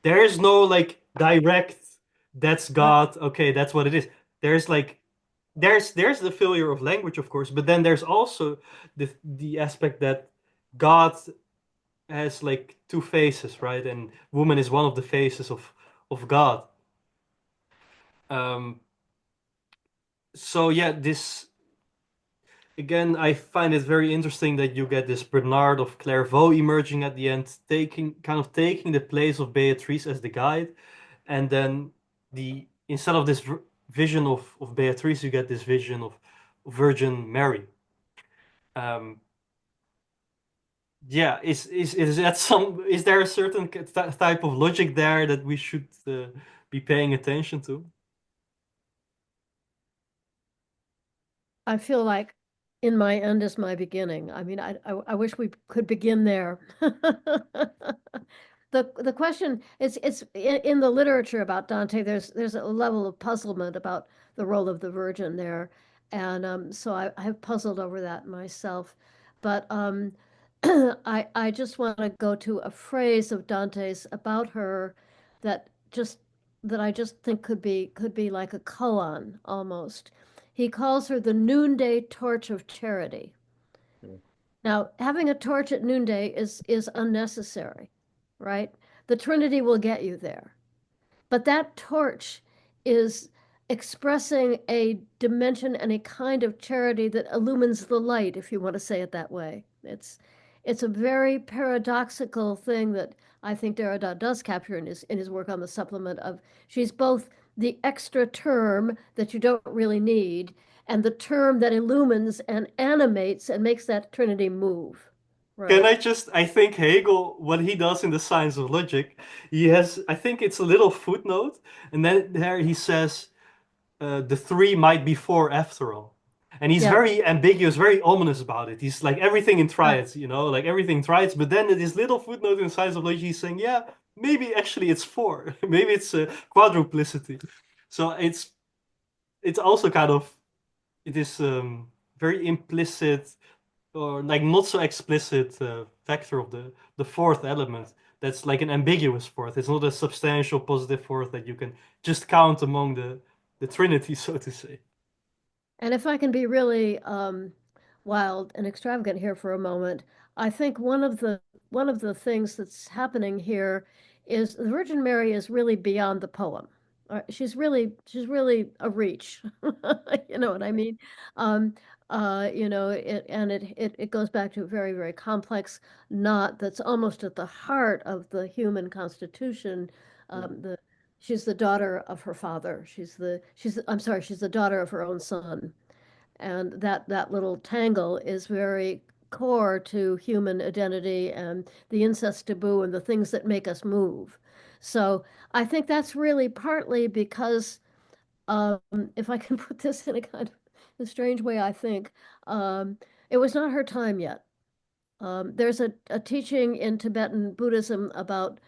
There is no like direct, that's God, okay, that's what it is. There's like there's the failure of language, of course, but then there's also the aspect that God has like two faces, right? And woman is one of the faces of God. Um, so yeah, this again, I find it very interesting that you get this Bernard of Clairvaux emerging at the end, taking the place of Beatrice as the guide, and then the instead of this vision of Beatrice, you get this vision of Virgin Mary. Um, yeah, is that some? Is there a certain type of logic there that we should be paying attention to? I feel like in my end is my beginning. I mean, I wish we could begin there. The question it's in the literature about Dante. There's a level of puzzlement about the role of the Virgin there, and so I have puzzled over that myself. But I just want to go to a phrase of Dante's about her that just that I just think could be like a koan almost. He calls her the noonday torch of charity. Mm. Now, having a torch at noonday is unnecessary, right? The Trinity will get you there. But that torch is expressing a dimension and a kind of charity that illumines the light, if you want to say it that way. It's a very paradoxical thing that I think Derrida does capture in his work on the supplement of she's both the extra term that you don't really need and the term that illumines and animates and makes that trinity move. Can Right. I just, I think Hegel, what he does in the Science of Logic, he has, I think it's a little footnote, and then there he says, the three might be four after all. And he's Yeah. very ambiguous, very ominous about it. He's like everything in Right. triads, like everything in triads, but then in this little footnote in Science of Logic, he's saying, yeah, maybe actually it's four. Maybe it's a quadruplicity. So it's also kind of, it is very implicit or like not so explicit factor of the fourth element that's like an ambiguous fourth. It's not a substantial positive fourth that you can just count among the Trinity, so to say. And if I can be really wild and extravagant here for a moment, I think one of the things that's happening here is the Virgin Mary is really beyond the poem. She's really a reach. You know what I mean? Um, it goes back to a very, very complex knot that's almost at the heart of the human constitution. The She's the daughter of her father. I'm sorry, she's the daughter of her own son. And that little tangle is very core to human identity and the incest taboo and the things that make us move. So I think that's really partly because, um, if I can put this in a kind of a strange way, I think it was not her time yet. There's a teaching in Tibetan Buddhism about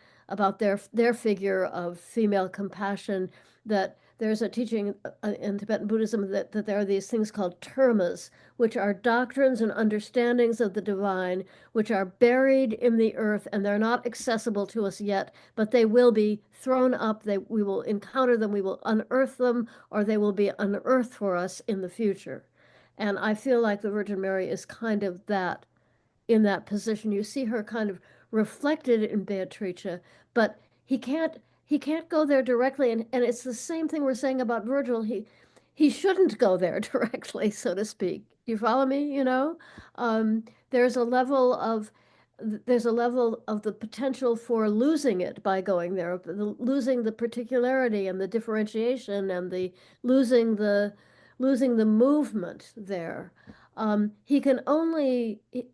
their figure of female compassion. That there's a teaching in Tibetan Buddhism that there are these things called termas, which are doctrines and understandings of the divine, which are buried in the earth and they're not accessible to us yet, but they will be thrown up. We will encounter them, we will unearth them, or they will be unearthed for us in the future. And I feel like the Virgin Mary is kind of that in that position. You see her kind of reflected in Beatrice, but he can't go there directly. And it's the same thing we're saying about Virgil. He shouldn't go there directly, so to speak. You follow me? Um, there's a level of there's a level of the potential for losing it by going there, losing the particularity and the differentiation and the losing the movement there.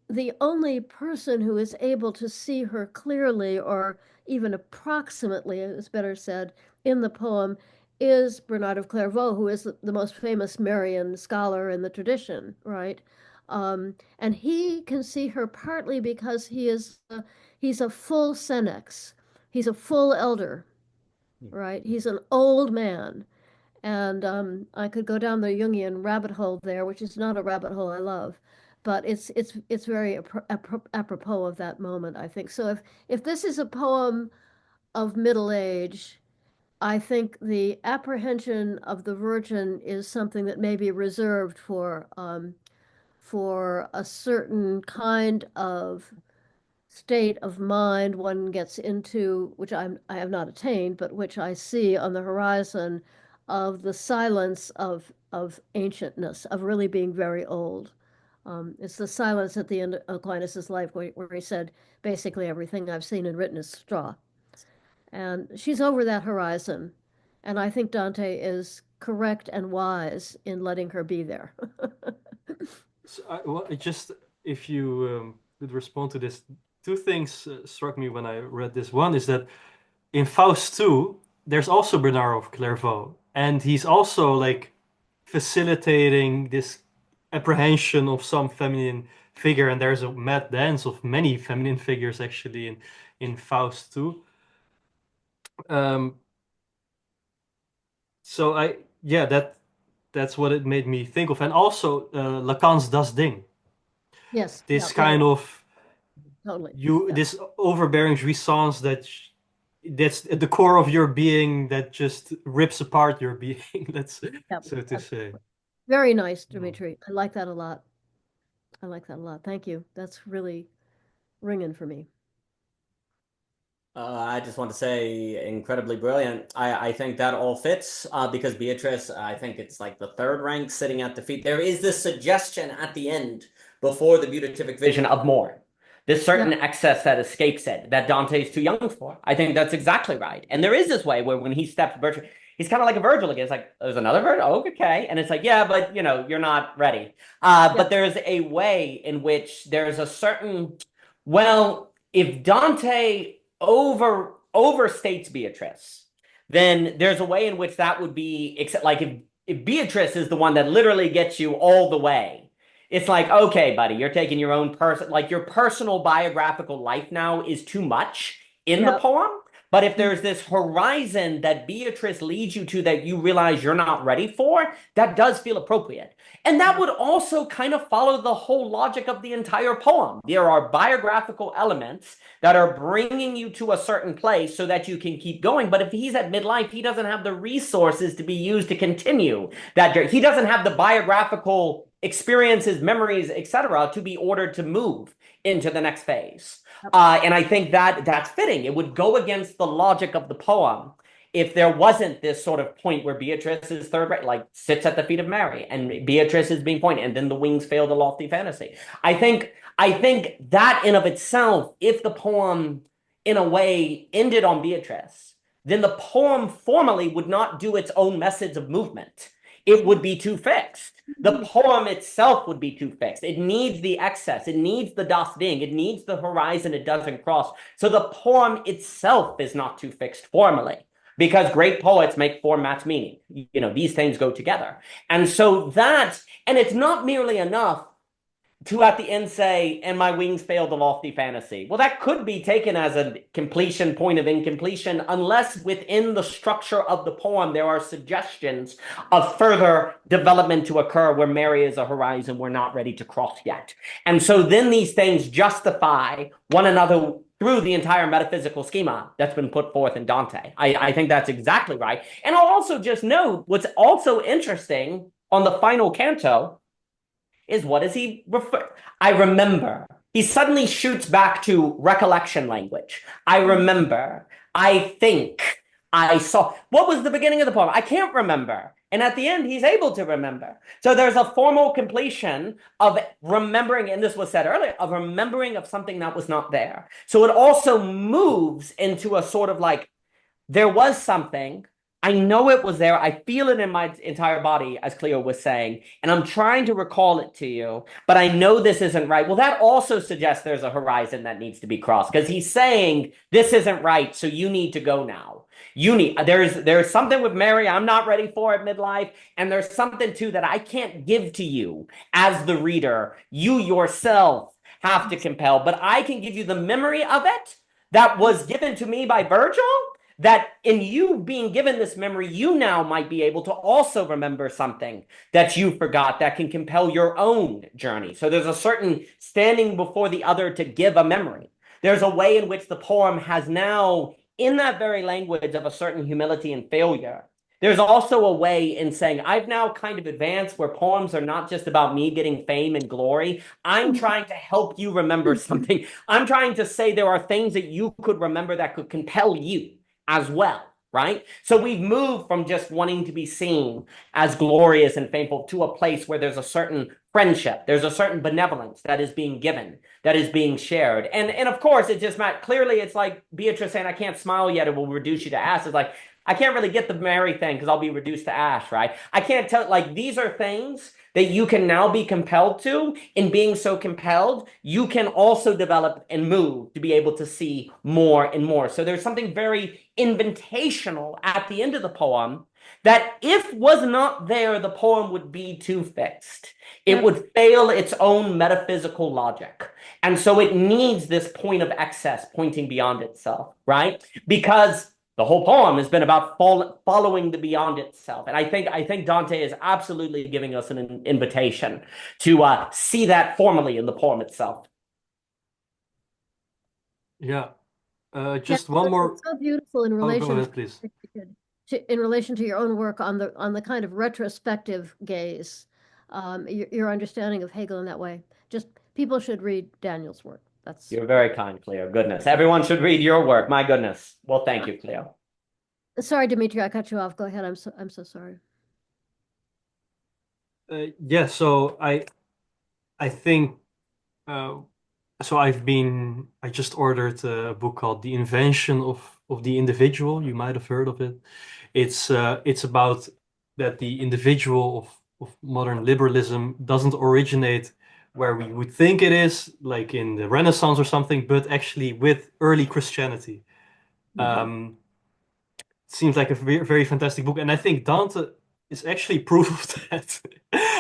The only person who is able to see her clearly, or even approximately, it's better said, in the poem, is Bernard of Clairvaux, who is the most famous Marian scholar in the tradition, right? And he can see her partly because he's a full senex, he's a full elder, right? He's an old man. And I could go down the Jungian rabbit hole there, which is not a rabbit hole I love, but it's very apropos of that moment, I think. So if this is a poem of middle age, I think the apprehension of the Virgin is something that may be reserved for a certain kind of state of mind one gets into, which I have not attained, but which I see on the horizon, of the silence of ancientness, of really being very old. It's the silence at the end of Aquinas's life where he said, basically everything I've seen and written is straw. And she's over that horizon. And I think Dante is correct and wise in letting her be there. So just if you could respond to this, two things struck me when I read this. One is that in Faust 2, there's also Bernard of Clairvaux, and he's also like facilitating this apprehension of some feminine figure, and there's a mad dance of many feminine figures actually in Faust 2. Um, so yeah, that's what it made me think of, and also Lacan's Das Ding, Yes, yeah, this yeah, kind of totally. you Yeah, this overbearing jouissance that's at the core of your being that just rips apart your being. That's yeah. so to That's say. very nice, No. Dimitri. I like that a lot. I like that a lot. Thank you. That's really ringing for me. I just want to say incredibly brilliant. I think that all fits because Beatrice, I think it's like the third rank sitting at the feet. There is this suggestion at the end before the beatific vision of more. This certain Yeah, excess that escapes it that Dante is too young for. I think that's exactly right. And there is this way where when he steps Virgil, he's kind of like a Virgil again. It's like, there's another Virgil? Oh, okay. And it's like, yeah, but you're not ready. yeah, But there's a way in which there's a certain, well, if Dante overstates Beatrice, then there's a way in which that would be, except like if Beatrice is the one that literally gets you all the way, it's like, okay, buddy, you're taking your own person, like your personal biographical life now is too much in the yeah, poem. But if there's this horizon that Beatrice leads you to that you realize you're not ready for, that does feel appropriate. And that would also kind of follow the whole logic of the entire poem. There are biographical elements that are bringing you to a certain place so that you can keep going. But if he's at midlife, he doesn't have the resources to be used to continue that journey. He doesn't have the biographical experiences, memories, etc., to be ordered to move into the next phase. And I think that that's fitting. It would go against the logic of the poem if there wasn't this sort of point where Beatrice is third rate, like sits at the feet of Mary, and Beatrice is being pointed, and then the wings fail the lofty fantasy. I think that in of itself, if the poem in a way ended on Beatrice, then the poem formally would not do its own message of movement. It would be too fixed. The poem itself would be too fixed. It needs the excess. It needs the das Ding. It needs the horizon it doesn't cross. So the poem itself is not too fixed formally, because great poets make form match meaning. You know, these things go together. And so and it's not merely enough to at the end say, and my wings failed the lofty fantasy. Well, that could be taken as a completion, point of incompletion, unless within the structure of the poem there are suggestions of further development to occur where Mary is a horizon we're not ready to cross yet. And so then these things justify one another through the entire metaphysical schema that's been put forth in Dante. I think that's exactly right. And I'll also just note what's also interesting on the final canto is what does he refer? I remember. He suddenly shoots back to recollection language. I remember. I think. I saw. What was the beginning of the poem? I can't remember. And at the end, he's able to remember. So there's a formal completion of remembering, and this was said earlier, of remembering of something that was not there. So it also moves into a sort of like, there was something. I know it was there. I feel it in my entire body, as Cleo was saying, and I'm trying to recall it to you, but I know this isn't right. Well, that also suggests there's a horizon that needs to be crossed, because he's saying this isn't right, so you need to go now. There's something with Mary I'm not ready for at midlife, and there's something too that I can't give to you as the reader. You yourself have to compel, but I can give you the memory of it that was given to me by Virgil, that in you being given this memory, you now might be able to also remember something that you forgot that can compel your own journey. So there's a certain standing before the other to give a memory. There's a way in which the poem has now, in that very language of a certain humility and failure, there's also a way in saying, I've now kind of advanced where poems are not just about me getting fame and glory. I'm trying to help you remember something. I'm trying to say there are things that you could remember that could compel you as well, right? So we've moved from just wanting to be seen as glorious and faithful to a place where there's a certain friendship, there's a certain benevolence that is being given, that is being shared. And of course, it just clearly it's like Beatrice saying, I can't smile yet, it will reduce you to ash. It's like, I can't really get the Mary thing because I'll be reduced to ash, right? I can't tell, like, these are things that you can now be compelled to. In being so compelled, you can also develop and move to be able to see more and more. So there's something very invitational at the end of the poem that if was not there, the poem would be too fixed. It would fail its own metaphysical logic. And so it needs this point of excess pointing beyond itself, right? Because the whole poem has been about following the beyond itself. And I think Dante is absolutely giving us an invitation to see that formally in the poem itself. Yeah. Just one more. It's so beautiful in relation. Go ahead, please. In relation to your own work on the kind of retrospective gaze, your understanding of Hegel in that way. Just people should read Daniel's work. You're very kind, Cleo. Goodness. Everyone should read your work. My goodness. Well, thank you, Cleo. Sorry, Dimitri, I cut you off. Go ahead. I'm so sorry. Yeah, so I think so I just ordered a book called The Invention of the Individual. You might have heard of it. It's about that the individual of modern liberalism doesn't originate where we would think it is, like in the Renaissance or something, but actually with early Christianity. Seems like a very, very fantastic book, and I think Dante is actually proof of that.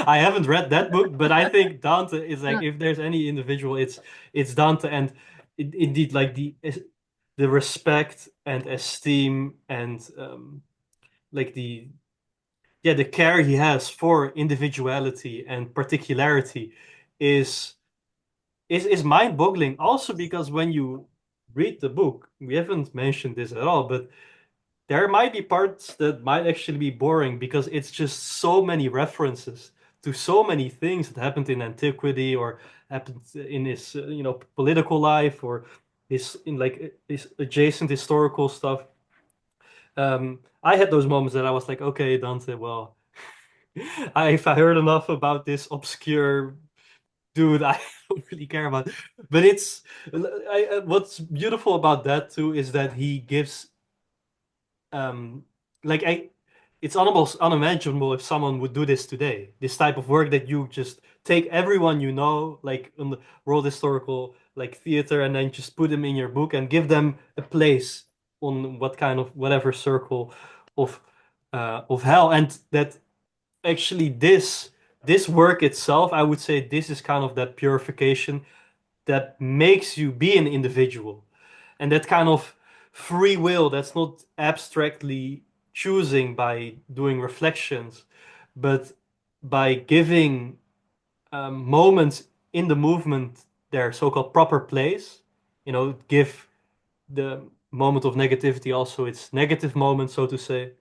I haven't read that book, but I think Dante is like, if there's any individual, it's Dante, and indeed, like the respect and esteem and like the care he has for individuality and particularity is is mind-boggling. Also because when you read the book, we haven't mentioned this at all, but there might be parts that might actually be boring because it's just so many references to so many things that happened in antiquity or happened in his political life or his in like his adjacent historical stuff. I had those moments that I was like, okay, Dante, well, if I heard enough about this obscure dude, I don't really care about it. But what's beautiful about that too is that he gives um like I it's almost unimaginable if someone would do this today. This type of work that you just take everyone you know, like in the world historical like theater, and then just put them in your book and give them a place on what kind of whatever circle of of hell. And that actually this work itself, I would say this is kind of that purification that makes you be an individual. And that kind of free will that's not abstractly choosing by doing reflections, but by giving moments in the movement their so-called proper place, give the moment of negativity also its negative moment, so to say.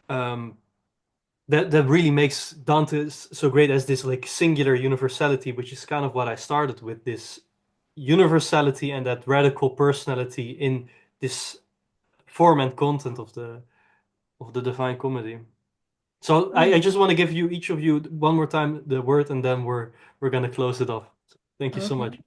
Um, that really makes Dante so great as this like singular universality, which is kind of what I started with, this universality and that radical personality in this form and content of the Divine Comedy. So I Mm, just want to give you each of you one more time the word, and then we're gonna close it off. Thank you so okay. much.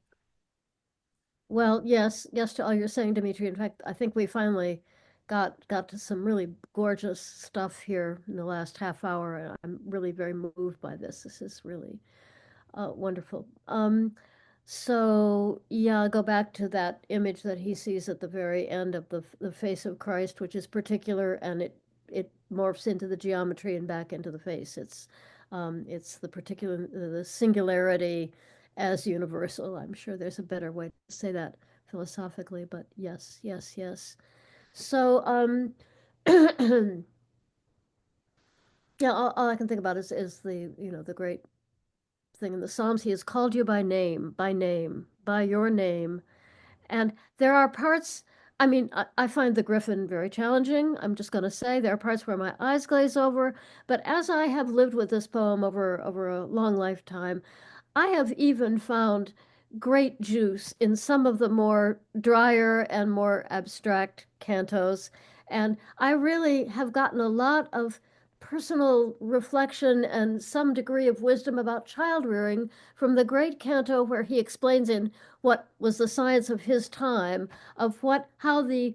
Well, yes, yes to all you're saying, Dimitri. In fact, I think we finally got to some really gorgeous stuff here in the last half hour, and I'm really very moved by this. This is really wonderful. So yeah, go back to that image that he sees at the very end of the face of Christ, which is particular, and it morphs into the geometry and back into the face. It's the particular the singularity as universal. I'm sure there's a better way to say that philosophically, but yes, yes, yes. So yeah, all I can think about is the the great thing in the Psalms. He has called you by name, by your name. And there are parts, I mean, I find the Griffin very challenging. I'm just going to say there are parts where my eyes glaze over. But as I have lived with this poem over a long lifetime, I have even found great juice in some of the more drier and more abstract cantos. And I really have gotten a lot of personal reflection and some degree of wisdom about child rearing from the great canto where he explains in what was the science of his time of how the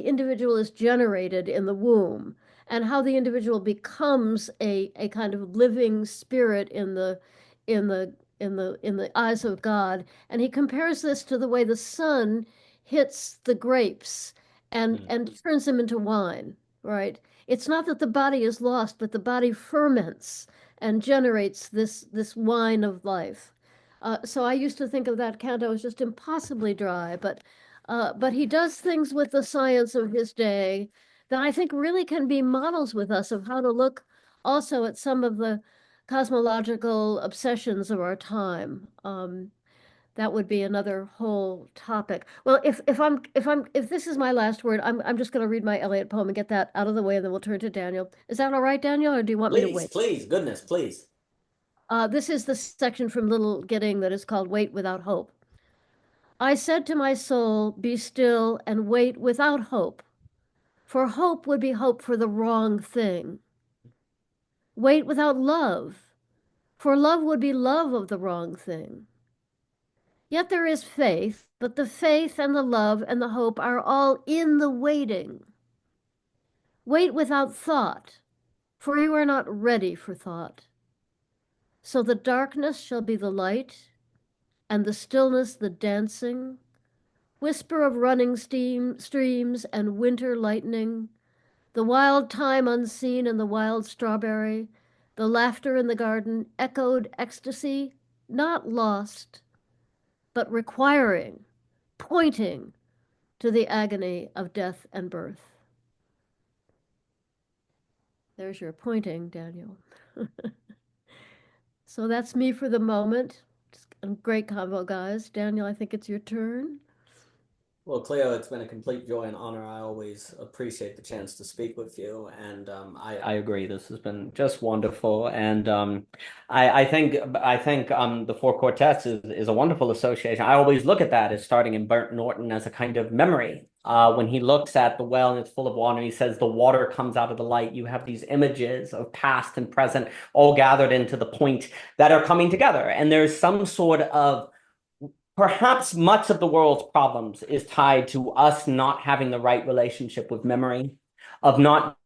individual is generated in the womb and how the individual becomes a kind of living spirit in the in the eyes of God. And he compares this to the way the sun hits the grapes Mm. and turns them into wine, right? It's not that the body is lost, but the body ferments and generates this wine of life. So I used to think of that canto as just impossibly dry, but he does things with the science of his day that I think really can be models with us of how to look also at some of the cosmological obsessions of our time. That would be another whole topic. Well, if this is my last word, I'm just going to read my Eliot poem and get that out of the way, and then we'll turn to Daniel. Is that all right, Daniel, or do you want me to Please, wait? please, goodness, please. This is the section from Little Gidding that is called Wait Without Hope. I said to my soul, be still and wait without hope, for hope would be hope for the wrong thing. Wait without love, for love would be love of the wrong thing. Yet there is faith, but the faith and the love and the hope are all in the waiting. Wait without thought, for you are not ready for thought. So the darkness shall be the light, and the stillness the dancing, whisper of running streams and winter lightning, the wild thyme unseen and the wild strawberry, the laughter in the garden, echoed ecstasy, not lost, but requiring, pointing to the agony of death and birth. There's your pointing, Daniel. So that's me for the moment. Great convo, guys. Daniel, I think it's your turn. Well, Cleo, it's been a complete joy and honor. I always appreciate the chance to speak with you, and I agree. This has been just wonderful, and I think the four quartets is a wonderful association. I always look at that as starting in Burnt Norton as a kind of memory. When he looks at the well and it's full of water, he says the water comes out of the light. You have these images of past and present all gathered into the point that are coming together, and there's some sort of perhaps much of the world's problems is tied to us not having the right relationship with memory, of not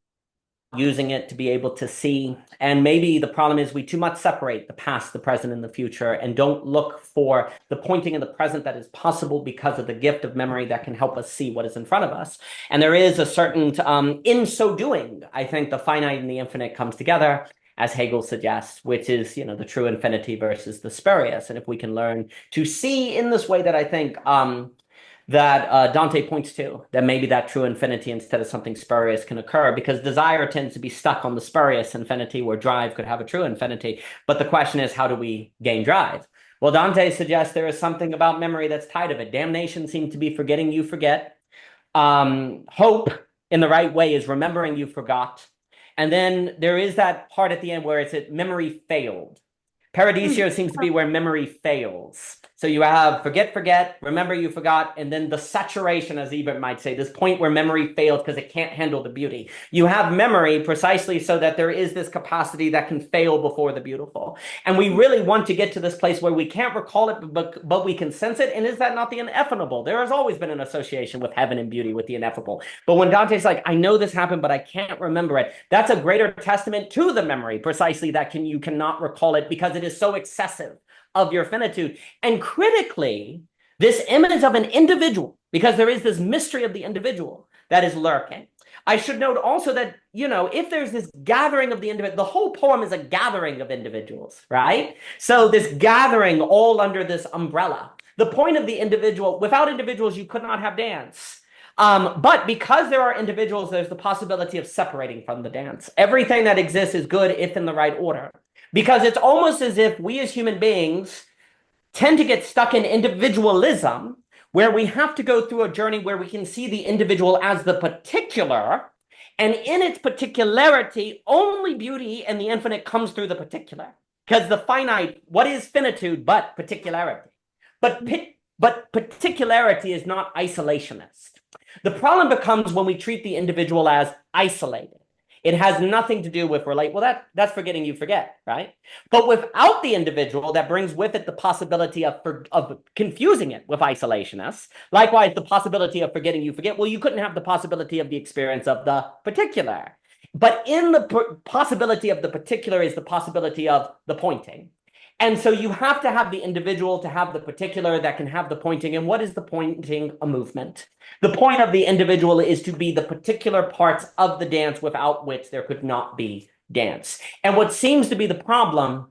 using it to be able to see. And maybe the problem is we too much separate the past, the present, and the future, and don't look for the pointing in the present that is possible because of the gift of memory that can help us see what is in front of us. And there is a certain, in so doing, I think the finite and the infinite comes together, as Hegel suggests, which is, the true infinity versus the spurious. And if we can learn to see in this way that I think that Dante points to, that maybe that true infinity instead of something spurious can occur, because desire tends to be stuck on the spurious infinity where drive could have a true infinity. But the question is, how do we gain drive? Well, Dante suggests there is something about memory that's tied to it. Damnation seems to be forgetting you forget. Hope in the right way is remembering you forgot. And then there is that part at the end where it's memory failed. Paradisio seems to be where memory fails. So you have forget, remember you forgot, and then the saturation, as Ebert might say, this point where memory failed because it can't handle the beauty. You have memory precisely so that there is this capacity that can fail before the beautiful. And we really want to get to this place where we can't recall it, but we can sense it. And is that not the ineffable? There has always been an association with heaven and beauty, with the ineffable. But when Dante's like, I know this happened, but I can't remember it, that's a greater testament to the memory, precisely that you cannot recall it because it is so excessive of your finitude. And critically, this image of an individual, because there is this mystery of the individual that is lurking. I should note also that, if there's this gathering of the individual, the whole poem is a gathering of individuals, right? So this gathering all under this umbrella. The point of the individual, without individuals, you could not have dance. But because there are individuals, there's the possibility of separating from the dance. Everything that exists is good if in the right order. Because it's almost as if we as human beings tend to get stuck in individualism, where we have to go through a journey where we can see the individual as the particular, and in its particularity, only beauty and the infinite comes through the particular. Because the finite, what is finitude but particularity? But particularity is not isolationist. The problem becomes when we treat the individual as isolated. It has nothing to do with that's forgetting you forget, right? But without the individual, that brings with it the possibility of confusing it with isolationists. Likewise, the possibility of forgetting you forget. Well, you couldn't have the possibility of the experience of the particular. But in the possibility of the particular is the possibility of the pointing. And so you have to have the individual to have the particular that can have the pointing. And what is the pointing? A movement. The point of the individual is to be the particular parts of the dance without which there could not be dance. And what seems to be the problem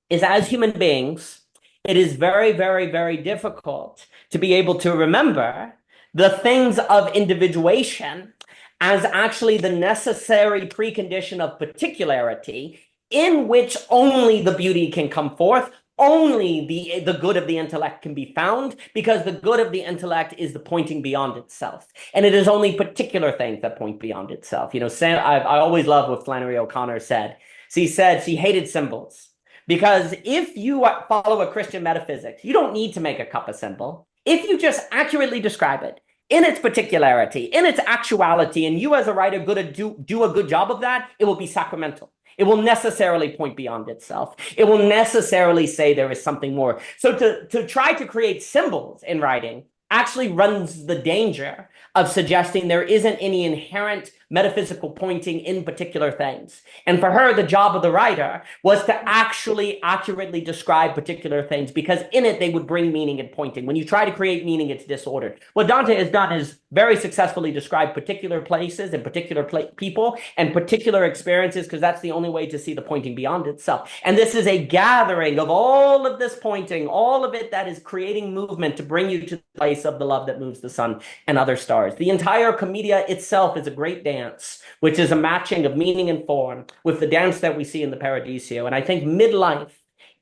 is, as human beings, it is very, very, very difficult to be able to remember the things of individuation as actually the necessary precondition of particularity, in which only the beauty can come forth, only the good of the intellect can be found, because the good of the intellect is the pointing beyond itself. And it is only particular things that point beyond itself. I always love what Flannery O'Connor said. She said she hated symbols, because if you follow a Christian metaphysics, you don't need to make a cup a symbol. If you just accurately describe it in its particularity, in its actuality, and you as a writer do a good job of that, it will be sacramental. It will necessarily point beyond itself. It will necessarily say there is something more. So to try to create symbols in writing actually runs the danger of suggesting there isn't any inherent metaphysical pointing in particular things. And for her, the job of the writer was to actually accurately describe particular things, because in it they would bring meaning and pointing. When you try to create meaning, it's disordered. What Dante has done is very successfully describe particular places and particular people and particular experiences, because that's the only way to see the pointing beyond itself. And this is a gathering of all of this pointing, all of it that is creating movement to bring you to the place of the love that moves the sun and other stars. The entire Commedia itself is a great dance, which is a matching of meaning and form with the dance that we see in the Paradiso. And I think midlife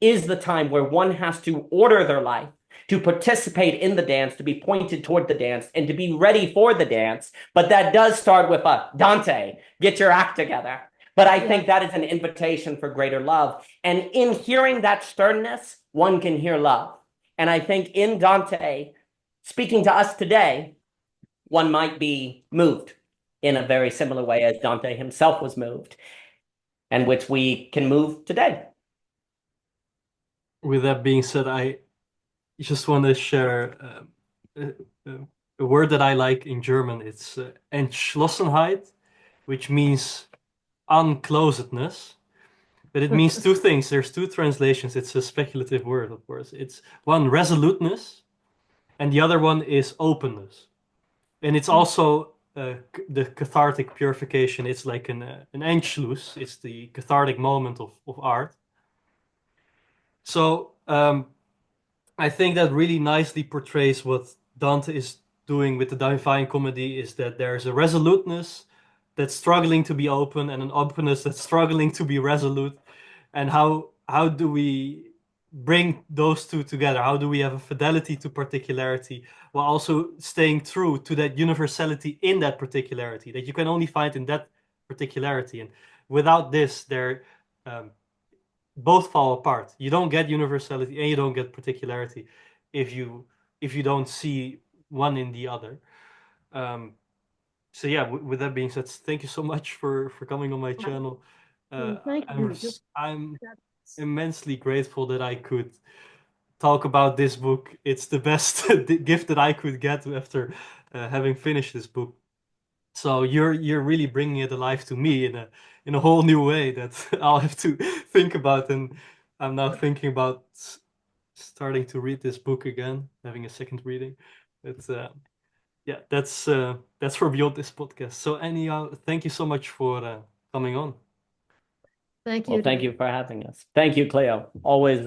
is the time where one has to order their life to participate in the dance, to be pointed toward the dance, and to be ready for the dance. But that does start with a Dante, get your act together. But I think that is an invitation for greater love. And in hearing that sternness, one can hear love. And I think in Dante, speaking to us today, one might be moved in a very similar way as Dante himself was moved, and which we can move today. With that being said, I just want to share a word that I like in German. It's Entschlossenheit, which means unclosedness. But it means two things. There's two translations. It's a speculative word, of course. It's one, resoluteness, and the other one is openness. And it's also the cathartic purification. It's like an Entschluss. It's the cathartic moment of art. So I think that really nicely portrays what Dante is doing with the Divine Comedy, is that there's a resoluteness that's struggling to be open and an openness that's struggling to be resolute. And how do we bring those two together? How do we have a fidelity to particularity while also staying true to that universality in that particularity that you can only find in that particularity? And without this, they're both fall apart. You don't get universality and you don't get particularity if you don't see one in the other. So yeah, with that being said, thank you so much for coming on my channel. Thank you. I'm immensely grateful that I could talk about this book. It's the best gift that I could get after having finished this book. So you're really bringing it alive to me in a whole new way that I'll have to think about, and I'm now thinking about starting to read this book again, having a second reading. It's yeah, that's for beyond this podcast. So anyhow, thank you so much for coming on. Thank you. Well, thank you for having us. Thank you, Cleo. Always